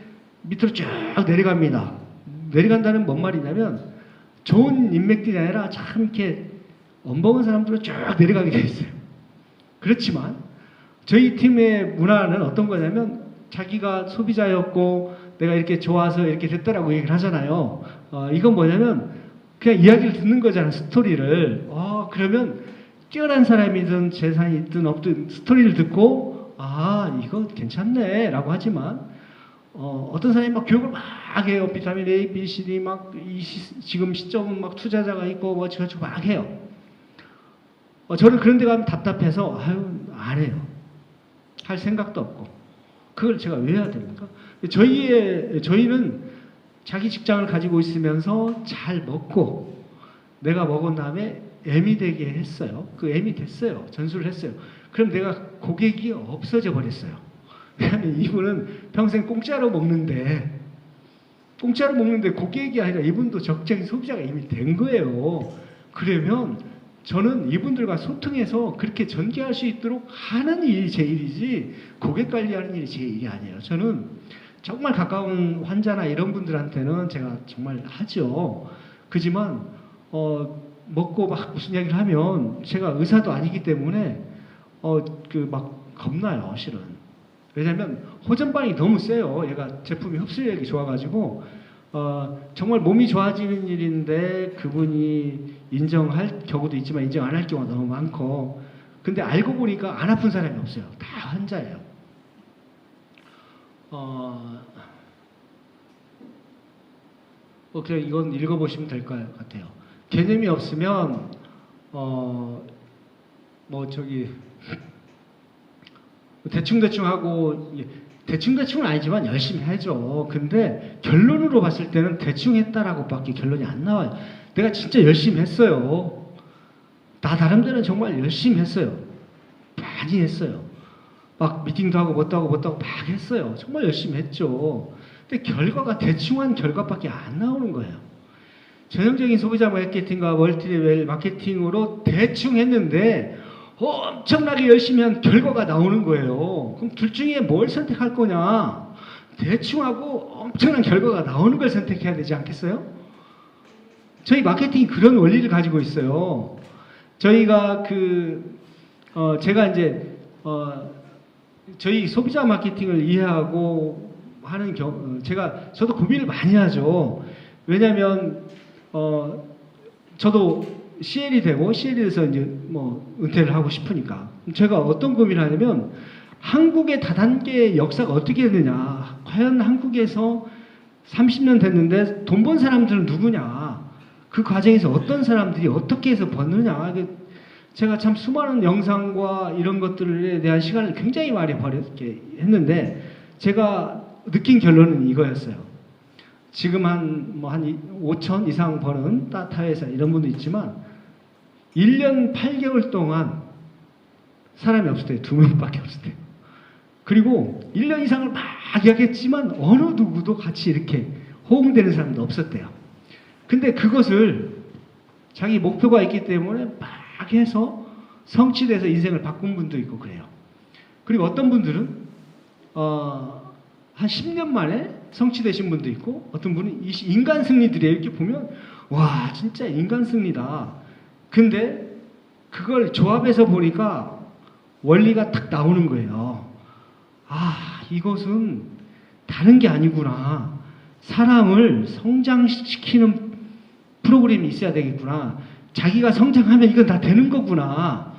밑으로 쭉 내려갑니다. 내려간다는 뭔 말이냐면 좋은 인맥들이 아니라 참 이렇게 엄범은 사람들은 쭉 내려가게 돼 있어요. 그렇지만 저희 팀의 문화는 어떤 거냐면 자기가 소비자였고 내가 이렇게 좋아서 이렇게 됐다라고 얘기를 하잖아요. 이건 뭐냐면 그냥 이야기를 듣는 거잖아요. 스토리를. 그러면 뛰어난 사람이든 재산이 있든 없든 스토리를 듣고 이거 괜찮네 라고 하지만 어떤 사람이 막 교육을 막 해요. 비타민 A, B, C, D 막 지금 시점은 막 투자자가 있고 뭐 저거 막 해요. 저는 그런 데 가면 답답해서 안 해요. 할 생각도 없고. 그걸 제가 왜 해야 됩니까? 저희는 자기 직장을 가지고 있으면서 잘 먹고 내가 먹은 다음에 M이 되게 했어요. 그 M이 됐어요. 전수를 했어요. 그럼 내가 고객이 없어져 버렸어요. 왜냐하면 이분은 평생 공짜로 먹는데 고객이 아니라 이분도 적정인 소비자가 이미 된 거예요. 그러면 저는 이분들과 소통해서 그렇게 전개할 수 있도록 하는 일이 제 일이지 고객 관리하는 일이 제 일이 아니에요. 저는 정말 가까운 환자나 이런 분들한테는 제가 정말 하죠. 그지만 먹고 막 무슨 이야기를 하면 제가 의사도 아니기 때문에 그 막 겁나요, 실은. 왜냐하면 호전반이 너무 세요. 얘가 제품이 흡수력이 좋아가지고 정말 몸이 좋아지는 일인데 그분이 인정할 경우도 있지만 인정 안 할 경우가 너무 많고, 근데 알고 보니까 안 아픈 사람이 없어요. 다 환자예요. 그냥 이건 읽어보시면 될 것 같아요. 개념이 없으면 대충 하고, 대충은 아니지만 열심히 하죠. 근데 결론으로 봤을 때는 대충 했다라고밖에 결론이 안 나와요. 내가 진짜 열심히 했어요. 나 나름대로는 정말 열심히 했어요. 많이 했어요. 막 미팅도 하고 뭣도 하고 막 했어요. 정말 열심히 했죠. 근데 결과가 대충한 결과밖에 안 나오는 거예요. 전형적인 소비자 마케팅과 멀티레벨 마케팅으로 대충 했는데 엄청나게 열심히 한 결과가 나오는 거예요. 그럼 둘 중에 뭘 선택할 거냐? 대충하고 엄청난 결과가 나오는 걸 선택해야 되지 않겠어요? 저희 마케팅이 그런 원리를 가지고 있어요. 저희가 제가 이제 저희 소비자 마케팅을 이해하고 하는 저도 고민을 많이 하죠. 왜냐하면 저도 CL이 되고 CL에서 이제 뭐 은퇴를 하고 싶으니까 제가 어떤 고민을 하냐면 한국의 다단계 역사가 어떻게 되느냐, 과연 한국에서 30년 됐는데 돈 번 사람들은 누구냐, 그 과정에서 어떤 사람들이 어떻게 해서 버느냐. 제가 참 수많은 영상과 이런 것들에 대한 시간을 굉장히 많이 버렸게 했는데 제가 느낀 결론은 이거였어요. 지금 한 5천 이상 버는 따타 회사 이런 분도 있지만 1년 8개월 동안 사람이 없을 때 2명밖에 없을 때, 그리고 1년 이상을 막 이야기했지만 어느 누구도 같이 이렇게 호응되는 사람도 없었대요. 근데 그것을 자기 목표가 있기 때문에 막 해서 성취돼서 인생을 바꾼 분도 있고 그래요. 그리고 어떤 분들은 한 10년 만에 성취되신 분도 있고, 어떤 분은 인간 승리들이에요. 이렇게 보면 와 진짜 인간 승리다. 근데 그걸 조합해서 보니까 원리가 딱 나오는 거예요. 이것은 다른 게 아니구나. 사람을 성장시키는 프로그램이 있어야 되겠구나. 자기가 성장하면 이건 다 되는 거구나.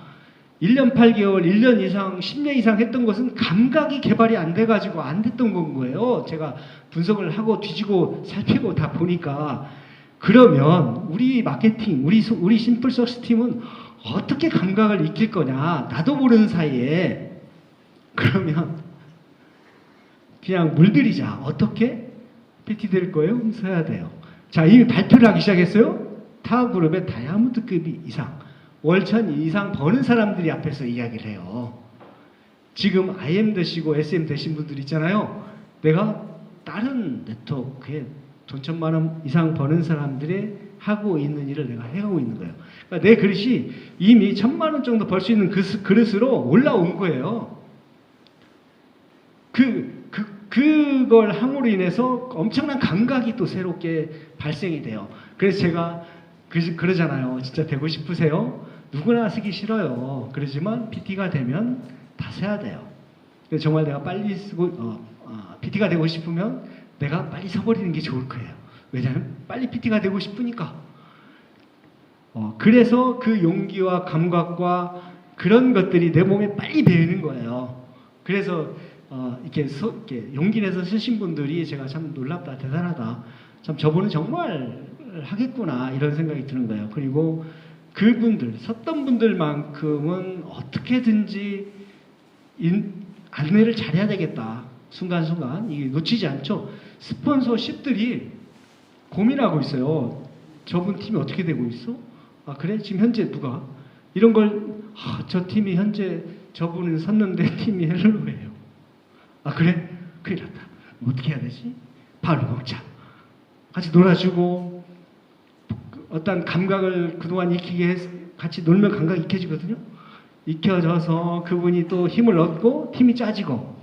1년 8개월, 1년 이상, 10년 이상 했던 것은 감각이 개발이 안 돼가지고 안 됐던 건 거예요. 제가 분석을 하고 뒤지고 살피고 다 보니까. 그러면 우리 마케팅, 우리 심플서스 팀은 어떻게 감각을 익힐 거냐. 나도 모르는 사이에. 그러면 그냥 물들이자. 어떻게? PT 될 거예요? 써야 돼요. 자, 이미 발표를 하기 시작했어요. 타그룹의 다이아몬드급 이상, 월천 이상 버는 사람들이 앞에서 이야기를 해요. 지금 IM 되시고 SM 되신 분들 있잖아요. 내가 다른 네트워크에 돈 1,000만 원 이상 버는 사람들이 하고 있는 일을 내가 해가고 있는 거예요. 그러니까 내 그릇이 이미 1,000만 원 정도 벌 수 있는 그릇으로 올라온 거예요. 그걸 함으로 인해서 엄청난 감각이 또 새롭게 발생이 돼요. 그래서 제가 그러잖아요. 진짜 되고 싶으세요? 누구나 쓰기 싫어요. 그러지만 PT가 되면 다 써야 돼요. 그래서 정말 내가 빨리 쓰고 PT가 되고 싶으면 내가 빨리 써버리는 게 좋을 거예요. 왜냐하면 빨리 PT가 되고 싶으니까. 그래서 그 용기와 감각과 그런 것들이 내 몸에 빨리 배이는 거예요. 그래서 이렇게 용기 내서 쓰신 분들이 제가 참 놀랍다, 대단하다. 참 저분은 정말 하겠구나 이런 생각이 드는 거예요. 그리고 그분들, 섰던 분들만큼은 어떻게든지 안내를 잘해야 되겠다. 순간순간 이게 놓치지 않죠. 스폰서십들이 고민하고 있어요. 저분 팀이 어떻게 되고 있어? 그래? 지금 현재 누가? 이런 걸 저 팀이 현재 저분은 섰는데 팀이 헬로예요. 그래? 큰일 났다. 어떻게 해야 되지? 밥을 먹자. 같이 놀아주고 어떤 감각을 그동안 익히게 같이 놀면 감각이 익혀지거든요. 익혀져서 그분이 또 힘을 얻고 팀이 짜지고.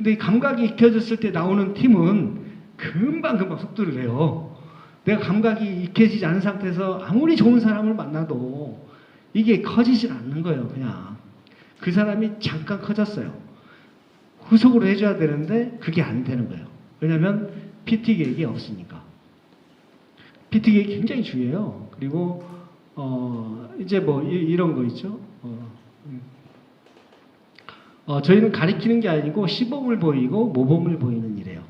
근데 이 감각이 익혀졌을 때 나오는 팀은 금방금방 속도를 내요. 내가 감각이 익혀지지 않은 상태에서 아무리 좋은 사람을 만나도 이게 커지질 않는 거예요. 그냥 그 사람이 잠깐 커졌어요. 후속으로 해줘야 되는데 그게 안 되는 거예요. 왜냐하면 PT 계획이 없으니까. PT 계획이 굉장히 중요해요. 그리고 이제 뭐 이런 거 있죠. 저희는 가리키는 게 아니고 시범을 보이고 모범을 보이는 일이에요.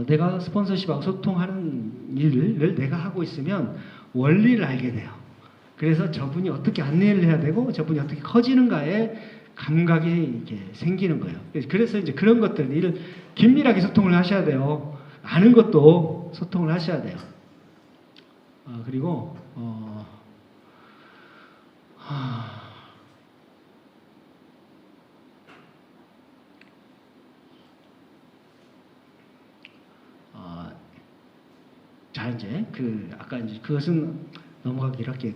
내가 스폰서십하고 소통하는 일을 내가 하고 있으면 원리를 알게 돼요. 그래서 저분이 어떻게 안내를 해야 되고 저분이 어떻게 커지는가에 감각이 이렇게 생기는 거예요. 그래서 이제 그런 것들을 긴밀하게 소통을 하셔야 돼요. 아는 것도 소통을 하셔야 돼요. 그리고 자 이제 아까 이제 그것은 넘어가기로 할게요.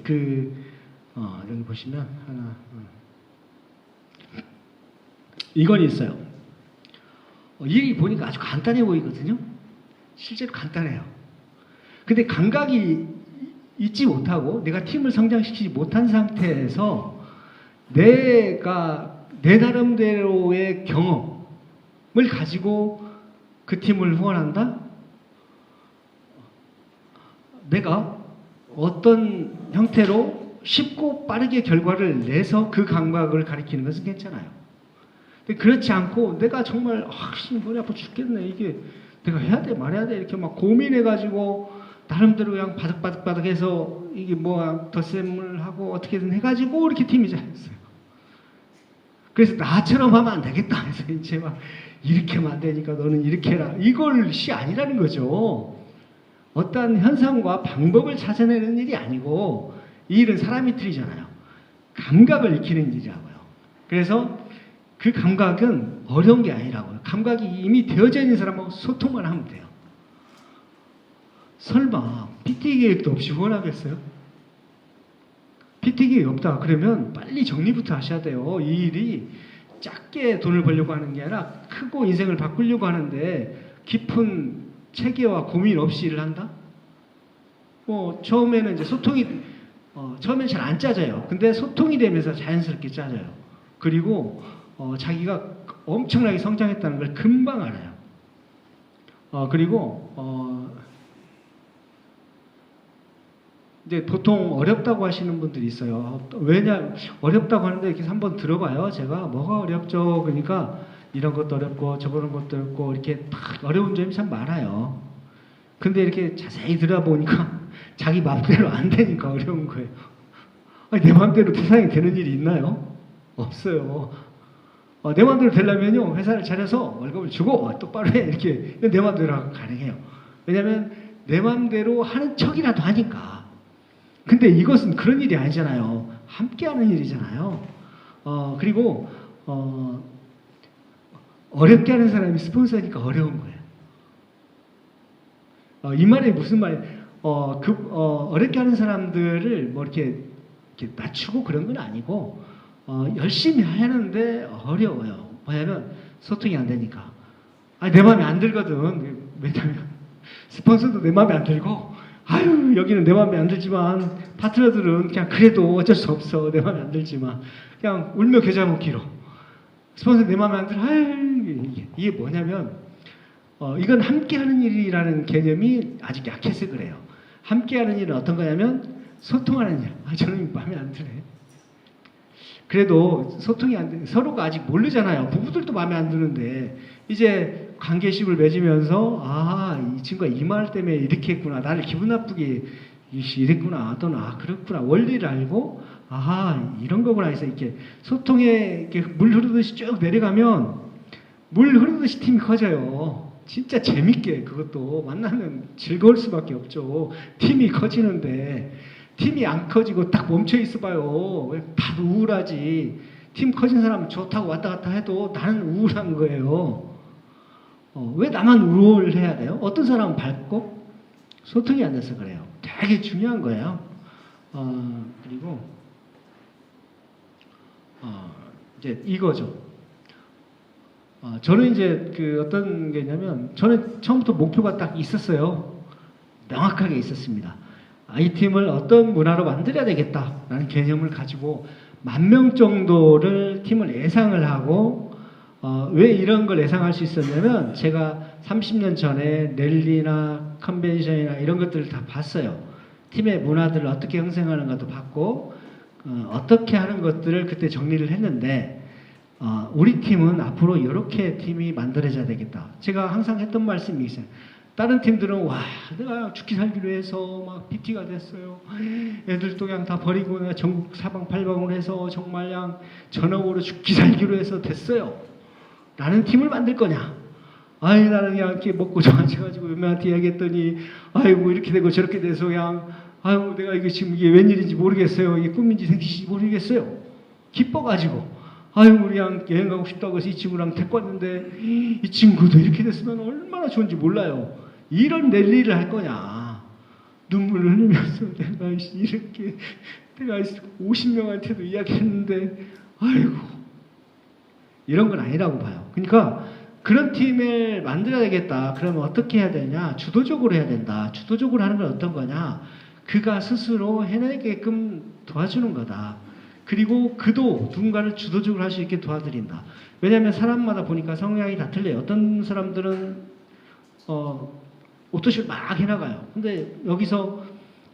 여기 보시면 하나 이건 있어요. 일이 보니까 아주 간단해 보이거든요. 실제로 간단해요. 근데 감각이 잊지 못하고 내가 팀을 성장시키지 못한 상태에서 내가 내 나름대로의 경험을 가지고 그 팀을 후원한다? 내가 어떤 형태로 쉽고 빠르게 결과를 내서 그 감각을 가리키는 것은 괜찮아요. 근데 그렇지 않고 내가 정말 머리 아파 죽겠네. 이게 내가 해야 돼 말해야 돼 이렇게 막 고민해가지고 나름대로 그냥 바득바득해서 이게 뭐 덧셈을 하고 어떻게든 해가지고 이렇게 팀이 잘했어요. 그래서 나처럼 하면 안 되겠다 해서 이제 막 이렇게 하면 안 되니까 너는 이렇게 해라. 이것이 아니라는 거죠. 어떠한 현상과 방법을 찾아내는 일이 아니고 이 일은 사람이 틀리잖아요. 감각을 익히는 일이라고요. 그래서 그 감각은 어려운 게 아니라고요. 감각이 이미 되어져 있는 사람하고 소통만 하면 돼요. 설마 PT 계획도 없이 후원하겠어요? PT 계획이 없다 그러면 빨리 정리부터 하셔야 돼요. 이 일이 작게 돈을 벌려고 하는 게 아니라 크고 인생을 바꾸려고 하는데 깊은 체계와 고민 없이 일을 한다? 처음에는 이제 소통이, 처음엔 잘 안 짜져요. 근데 소통이 되면서 자연스럽게 짜져요. 그리고, 자기가 엄청나게 성장했다는 걸 금방 알아요. 그리고, 이제 보통 어렵다고 하시는 분들이 있어요. 어렵다고 하는데 이렇게 한번 들어봐요. 제가 뭐가 어렵죠? 그러니까 이런 것도 어렵고 저런 것도 어렵고 이렇게 딱 어려운 점이 참 많아요. 근데 이렇게 자세히 들어보니까 자기 마음대로 안 되니까 어려운 거예요. 내 마음대로 세상에 되는 일이 있나요? 없어요. 내 마음대로 되려면요 회사를 차려서 월급을 주고 똑바로 해 이렇게 내 마음대로 가능해요. 왜냐하면 내 마음대로 하는 척이라도 하니까. 근데 이것은 그런 일이 아니잖아요. 함께하는 일이잖아요. 그리고 어렵게 하는 사람이 스폰서니까 어려운 거예요. 이 말이 무슨 말이에요? 어렵게 하는 사람들을 뭐 이렇게 낮추고 그런 건 아니고 열심히 하는데 어려워요. 왜냐하면 소통이 안 되니까. 내 마음에 안 들거든. 왜냐하면 스폰서도 내 마음에 안 들고 여기는 내 마음에 안 들지만 파트너들은 그냥 그래도 어쩔 수 없어. 내 마음에 안 들지만 그냥 울며 겨자 먹기로. 스폰서 내 마음에 안 들어. 이게 뭐냐면 이건 함께하는 일이라는 개념이 아직 약해서 그래요. 함께하는 일은 어떤 거냐면 소통하는 일. 저는 마음에 안 드네. 그래도 소통이 안 돼. 서로가 아직 모르잖아요. 부부들도 마음에 안 드는데 이제 관계식을 맺으면서 이 친구가 이 말 때문에 이렇게 했구나. 나를 기분 나쁘게 이랬구나. 또는 그렇구나. 원리를 알고 이런 거구나 해서 이렇게 소통에 이렇게 물 흐르듯이 쭉 내려가면 물 흐르듯이 팀이 커져요. 진짜 재밌게 그것도 만나면 즐거울 수밖에 없죠. 팀이 커지는데 팀이 안 커지고 딱 멈춰 있어 봐요. 다 우울하지. 팀 커진 사람은 좋다고 왔다 갔다 해도 나는 우울한 거예요. 왜 나만 우울해야 돼요? 어떤 사람은 밝고 소통이 안 돼서 그래요. 되게 중요한 거예요. 그리고 이제 이거죠. 저는 이제 그 어떤 게 있냐면 저는 처음부터 목표가 딱 있었어요. 명확하게 있었습니다. 이 팀을 어떤 문화로 만들어야 되겠다라는 개념을 가지고 10,000명 정도를 팀을 예상을 하고 왜 이런 걸 예상할 수 있었냐면 제가 30년 전에 랠리나 컨벤션이나 이런 것들을 다 봤어요. 팀의 문화들을 어떻게 형성하는가도 봤고 어떻게 하는 것들을 그때 정리를 했는데 우리 팀은 앞으로 이렇게 팀이 만들어져야 되겠다. 제가 항상 했던 말씀이 있어요. 다른 팀들은 와 내가 죽기 살기로 해서 막 PT가 됐어요. 애들 또 그냥 다 버리고 내가 전국 사방팔방으로 해서 정말 그냥 전업으로 죽기 살기로 해서 됐어요. 나는 팀을 만들 거냐? 아이 나는 그냥 이렇게 먹고 좋아져가지고 몇명한테 이야기했더니 아이고 이렇게 되고 저렇게 돼서 그냥 아이고 내가 이게 지금 이게 웬일인지 모르겠어요. 이게 꿈인지 생기인지 모르겠어요. 기뻐가지고 아이고 우리 그냥 여행 가고 싶다고 해서 이 친구랑 데리고 왔는데 이 친구도 이렇게 됐으면 얼마나 좋은지 몰라요. 이런 랠리를 할 거냐? 눈물을 흘리면서 내가 이렇게 내가 50명한테도 이야기했는데 아이고 이런 건 아니라고 봐요. 그러니까 그런 팀을 만들어야 되겠다. 그러면 어떻게 해야 되냐? 주도적으로 해야 된다. 주도적으로 하는 건 어떤 거냐? 그가 스스로 해내게끔 도와주는 거다. 그리고 그도 누군가를 주도적으로 할 수 있게 도와드린다. 왜냐하면 사람마다 보니까 성향이 다 틀려요. 어떤 사람들은 오토쇼를 막 해나가요. 근데 여기서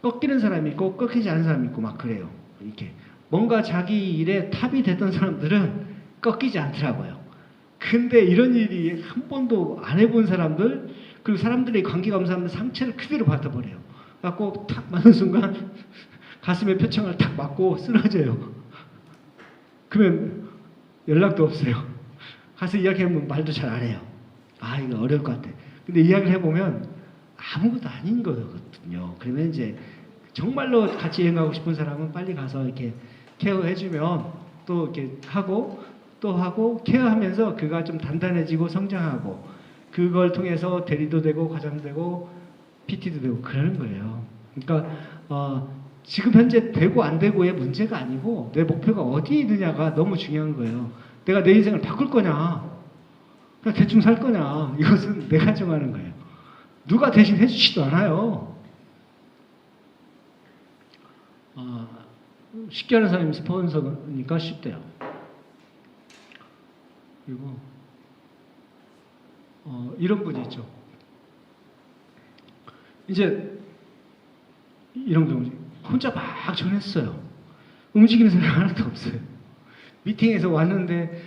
꺾이는 사람이 있고 꺾이지 않은 사람이 있고 막 그래요. 이렇게 뭔가 자기 일에 탑이 됐던 사람들은 꺾이지 않더라고요. 근데 이런 일이 한 번도 안 해본 사람들 그리고 사람들의 관계 감사하면 상처를 그대로 받아버려요. 갖고 탁 맞는 순간 가슴에 표창을 탁 맞고 쓰러져요. 그러면 연락도 없어요. 가서 이야기하면 말도 잘 안 해요. 아 이거 어려울 것 같아. 근데 이야기를 해보면 아무것도 아닌 거거든요. 그러면 이제 정말로 같이 여행하고 싶은 사람은 빨리 가서 이렇게 케어해주면 또 이렇게 하고 또 하고 케어하면서 그가 좀 단단해지고 성장하고 그걸 통해서 대리도 되고 과장도 되고 PT도 되고 그러는 거예요. 그러니까 지금 현재 되고 안 되고의 문제가 아니고 내 목표가 어디에 있느냐가 너무 중요한 거예요. 내가 내 인생을 바꿀 거냐 그냥 대충 살 거냐 이것은 내가 정하는 거예요. 누가 대신 해주지도 않아요. 쉽게 하는 사람이 스폰서니까 쉽대요. 그리고 이런 분이 있죠. 이제 이런 경우 혼자 막 전했어요. 움직이는 사람이 하나도 없어요. 미팅에서 왔는데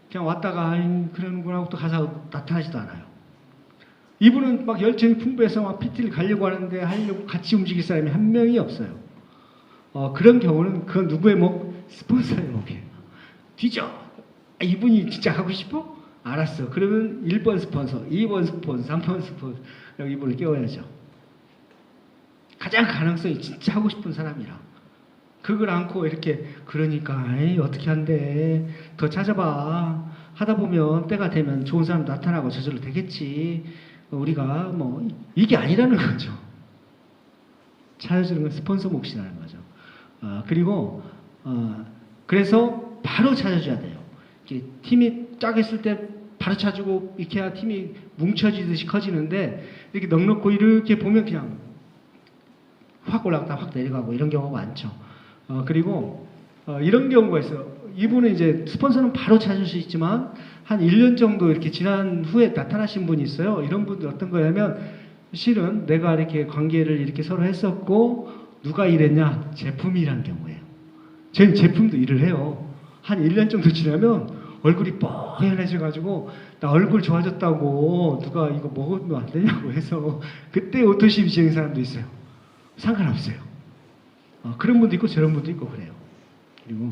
그냥 왔다가 그러는구나 하고 또 가서 나타나지도 않아요. 이분은 막 열정이 풍부해서 막 PT를 가려고 하는데 하려고 같이 움직일 사람이 한 명이 없어요. 그런 경우는 그건 누구의 목? 스폰서의 목이에요. 뒤져! 이분이 진짜 하고 싶어? 알았어. 그러면 1번 스폰서, 2번 스폰서, 3번 스폰서 여기 이분을 깨워야죠. 가장 가능성이 진짜 하고 싶은 사람이라. 그걸 안고 이렇게 그러니까 어떻게 한대 더 찾아봐. 하다 보면 때가 되면 좋은 사람 나타나고 저절로 되겠지. 우리가 뭐 이게 아니라는 거죠. 찾아주는 건 스폰서 몫이라는 거죠. 그리고 그래서 바로 찾아줘야 돼요. 이렇게 팀이 짝했을 때 바로 찾아주고 이렇게 해야 팀이 뭉쳐지듯이 커지는데 이렇게 넉넉고 이렇게 보면 그냥 확 올라갔다 확 내려가고 이런 경우가 많죠. 그리고 이런 경우가 있어요. 이분은 이제 스폰서는 바로 찾을 수 있지만 한 1년 정도 이렇게 지난 후에 나타나신 분이 있어요. 이런 분들 어떤 거냐면 실은 내가 이렇게 관계를 이렇게 서로 했었고 누가 일했냐? 제품이 일한 경우예요. 저희는 제품도 일을 해요. 한 1년 정도 지나면 얼굴이 뽀얀해져가지고 나 얼굴 좋아졌다고 누가 이거 먹으면 안 되냐고 해서 그때 오토시비 지는 사람도 있어요. 상관없어요. 그런 분도 있고 저런 분도 있고 그래요. 그리고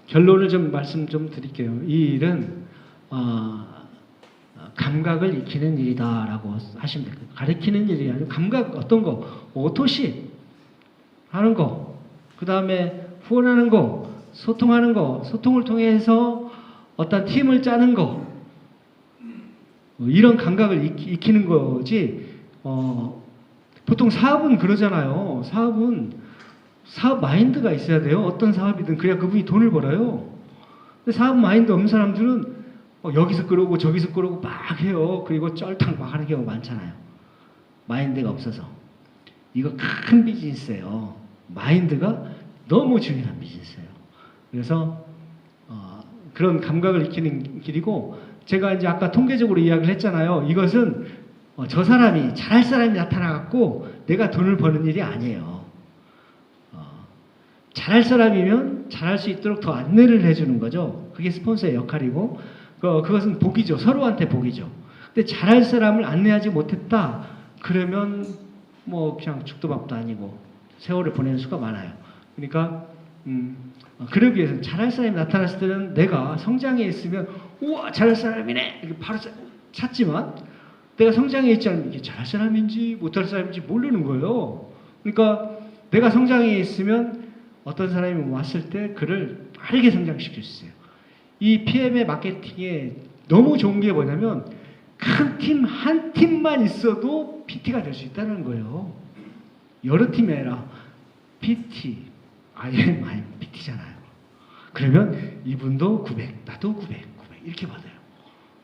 결론을 좀 말씀 좀 드릴게요. 이 일은 감각을 익히는 일이다라고 하시면 돼요. 가르치는 일이 아니고 감각 어떤 거 오토시 하는 거, 그 다음에 후원하는 거, 소통하는 거, 소통을 통해서 어떤 팀을 짜는 거 이런 감각을 익히는 거지. 보통 사업은 그러잖아요. 사업은 사업 마인드가 있어야 돼요. 어떤 사업이든 그래야 그분이 돈을 벌어요. 근데 사업 마인드 없는 사람들은 여기서 끌어오고 저기서 끌어오고 막 해요. 그리고 쩔탕 막 하는 경우가 많잖아요. 마인드가 없어서. 이거 큰 비즈니스예요. 마인드가 너무 중요한 비즈니스예요. 그래서 그런 감각을 익히는 길이고, 제가 이제 아까 통계적으로 이야기를 했잖아요. 이것은 저 사람이 잘할 사람이 나타나갖고 내가 돈을 버는 일이 아니에요. 잘할 사람이면 잘할 수 있도록 더 안내를 해주는 거죠. 그게 스폰서의 역할이고, 그것은 복이죠. 서로한테 복이죠. 근데 잘할 사람을 안내하지 못했다 그러면 뭐 그냥 죽도 밥도 아니고 세월을 보내는 수가 많아요. 그러니까 그러기 위해서는 잘할 사람이 나타났을 때는 내가 성장해 있으면 우와 잘할 사람이네 이렇게 바로 찾지만, 내가 성장해 있지 않으면 이게 잘할 사람인지 못할 사람인지 모르는 거예요. 그러니까 내가 성장해 있으면 어떤 사람이 왔을 때 그를 빠르게 성장시킬 수 있어요. 이 PM의 마케팅에 너무 좋은 게 뭐냐면, 큰 팀 한 팀만 있어도 PT가 될 수 있다는 거예요. 여러 팀이 아니라 PT, IM, PT잖아요. 그러면 이분도 900, 나도 900 이렇게 받아요.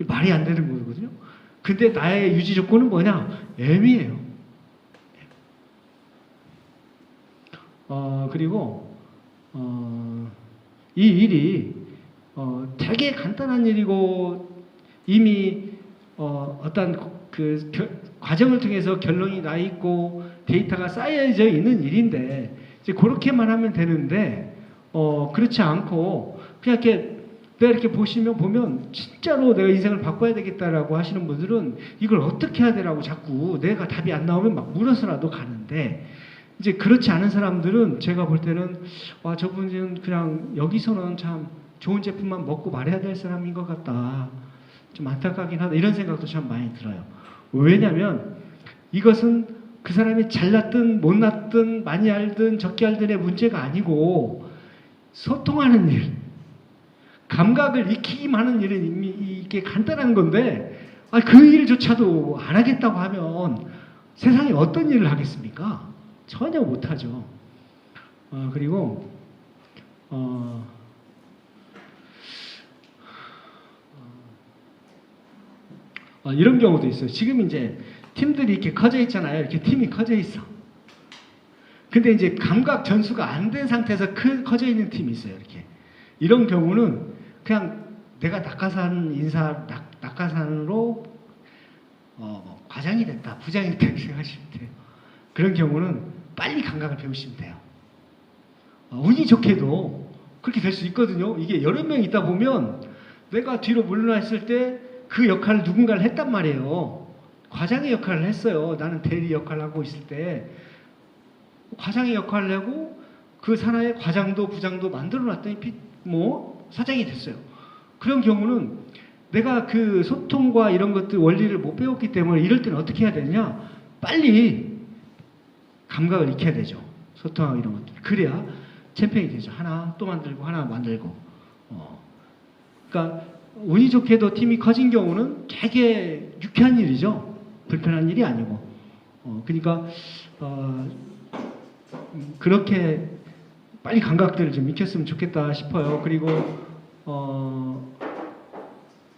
말이 안 되는 거거든요. 근데 나의 유지 조건은 뭐냐? M이에요. 그리고 이 일이 되게 간단한 일이고 이미 어떤 그 과정을 통해서 결론이 나 있고 데이터가 쌓여져 있는 일인데, 이제 그렇게만 하면 되는데 그렇지 않고 그냥 이렇게 내가 이렇게 보면 진짜로 내가 인생을 바꿔야 되겠다라고 하시는 분들은 이걸 어떻게 해야 되라고 자꾸 내가 답이 안 나오면 막 물어서라도 가는데, 이제 그렇지 않은 사람들은 제가 볼 때는 와 저분은 그냥 여기서는 참 좋은 제품만 먹고 말해야 될 사람인 것 같다. 좀 안타깝긴 하다. 이런 생각도 참 많이 들어요. 왜냐하면 이것은 그 사람이 잘났든 못났든 많이 알든 적게 알든의 문제가 아니고, 소통하는 일, 감각을 익히기만 하는 일은 이미 이게 간단한 건데, 그 일조차도 안 하겠다고 하면 세상에 어떤 일을 하겠습니까? 전혀 못하죠. 그리고 이런 경우도 있어요. 지금 이제 팀들이 이렇게 커져 있잖아요. 이렇게 팀이 커져 있어. 근데 이제 감각 전수가 안 된 상태에서 커져 있는 팀이 있어요. 이렇게. 이런 경우는 그냥 내가 낙하산으로 과장이 됐다, 부장이 됐다 생각하시면 돼요. 그런 경우는 빨리 감각을 배우시면 돼요. 운이 좋게도 그렇게 될 수 있거든요. 이게 여러 명 있다 보면 내가 뒤로 물러나 있을 때 그 역할을 누군가를 했단 말이에요. 과장의 역할을 했어요. 나는 대리 역할을 하고 있을 때 과장의 역할을 하고 그 산하의 과장도 부장도 만들어 놨더니 사장이 됐어요. 그런 경우는 내가 그 소통과 이런 것들 원리를 못 배웠기 때문에 이럴 때는 어떻게 해야 되냐? 빨리 감각을 익혀야 되죠. 소통하고 이런 것들. 그래야 챔피언이 되죠. 하나 또 만들고 하나 만들고. 그러니까 운이 좋게도 팀이 커진 경우는 되게 유쾌한 일이죠. 불편한 일이 아니고. 그러니까 그렇게 빨리 감각들을 좀 익혔으면 좋겠다 싶어요. 그리고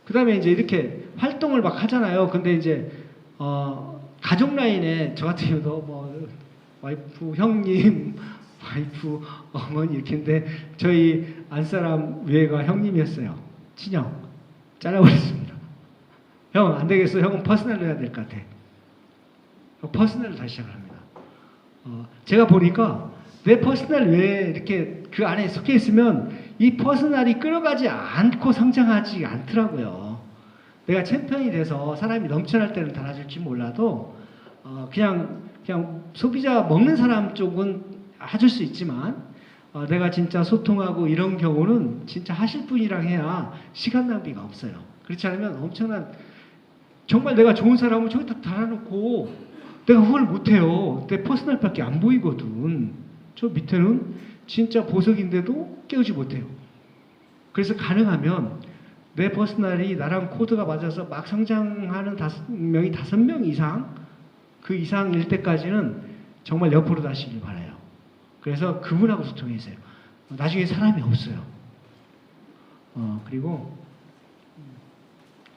그 다음에 이제 이렇게 활동을 막 하잖아요. 근데 이제 가족 라인에 저 같은 경우도 와이프 형님, 와이프 어머니 이렇게인데 저희 안사람 위에가 형님이었어요. 친형 잘라버렸습니다. 형 안 되겠어. 형은 퍼스널로 해야 될 것 같아. 퍼스널로 다시 시작을 합니다. 제가 보니까 내 퍼스널 외에 이렇게 그 안에 섞여 있으면 이 퍼스널이 끌어가지 않고 성장하지 않더라고요. 내가 챔피언이 돼서 사람이 넘쳐날 때는 달아줄지 몰라도 그냥 소비자 먹는 사람 쪽은 해줄 수 있지만 내가 진짜 소통하고 이런 경우는 진짜 하실 분이랑 해야 시간 낭비가 없어요. 그렇지 않으면 엄청난 정말 내가 좋은 사람을 저기다 달아놓고 내가 그걸 못해요. 내 퍼스널밖에 안 보이거든. 저 밑에는 진짜 보석인데도 깨우지 못해요. 그래서 가능하면 내 퍼스널이 나랑 코드가 맞아서 막 성장하는 5명 이상 그 이상일 때까지는 정말 옆으로 다시길 바라요. 그래서 그분하고 소통했어요. 나중에 사람이 없어요. 그리고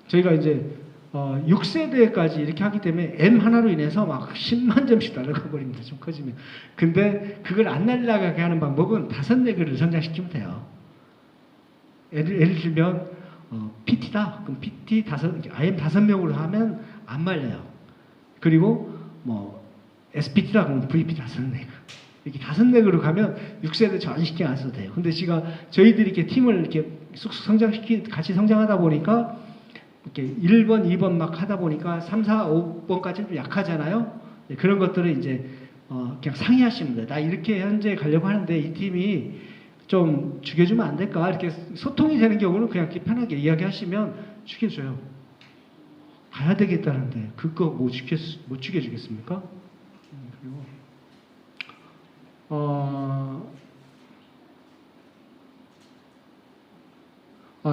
저희가 이제 6세대까지 이렇게 하기 때문에 M 하나로 인해서 막 10만 점씩 날아가 버립니다. 좀 커지면. 근데 그걸 안 날아가게 하는 방법은 5레그를 성장시키면 돼요. 예를 들면 PT다. 그럼 PT IM 5명으로 하면 안 말려요. 그리고 뭐 SPT다. 그럼 VP 5레그. 이렇게 5레그로 가면 6세대 전혀 신경 안 써도 돼요. 근데 저희들이 이렇게 팀을 이렇게 쑥쑥 같이 성장하다 보니까 이렇게 1번, 2번 막 하다 보니까 3, 4, 5번까지는 좀 약하잖아요. 그런 것들을 이제 그냥 상의하시면 돼요. 나 이렇게 현재 가려고 하는데 이 팀이 좀 죽여주면 안 될까? 이렇게 소통이 되는 경우는 그냥 이렇게 편하게 이야기하시면 죽여줘요. 가야 되겠다는데 그거 못 죽여주겠습니까? 그리고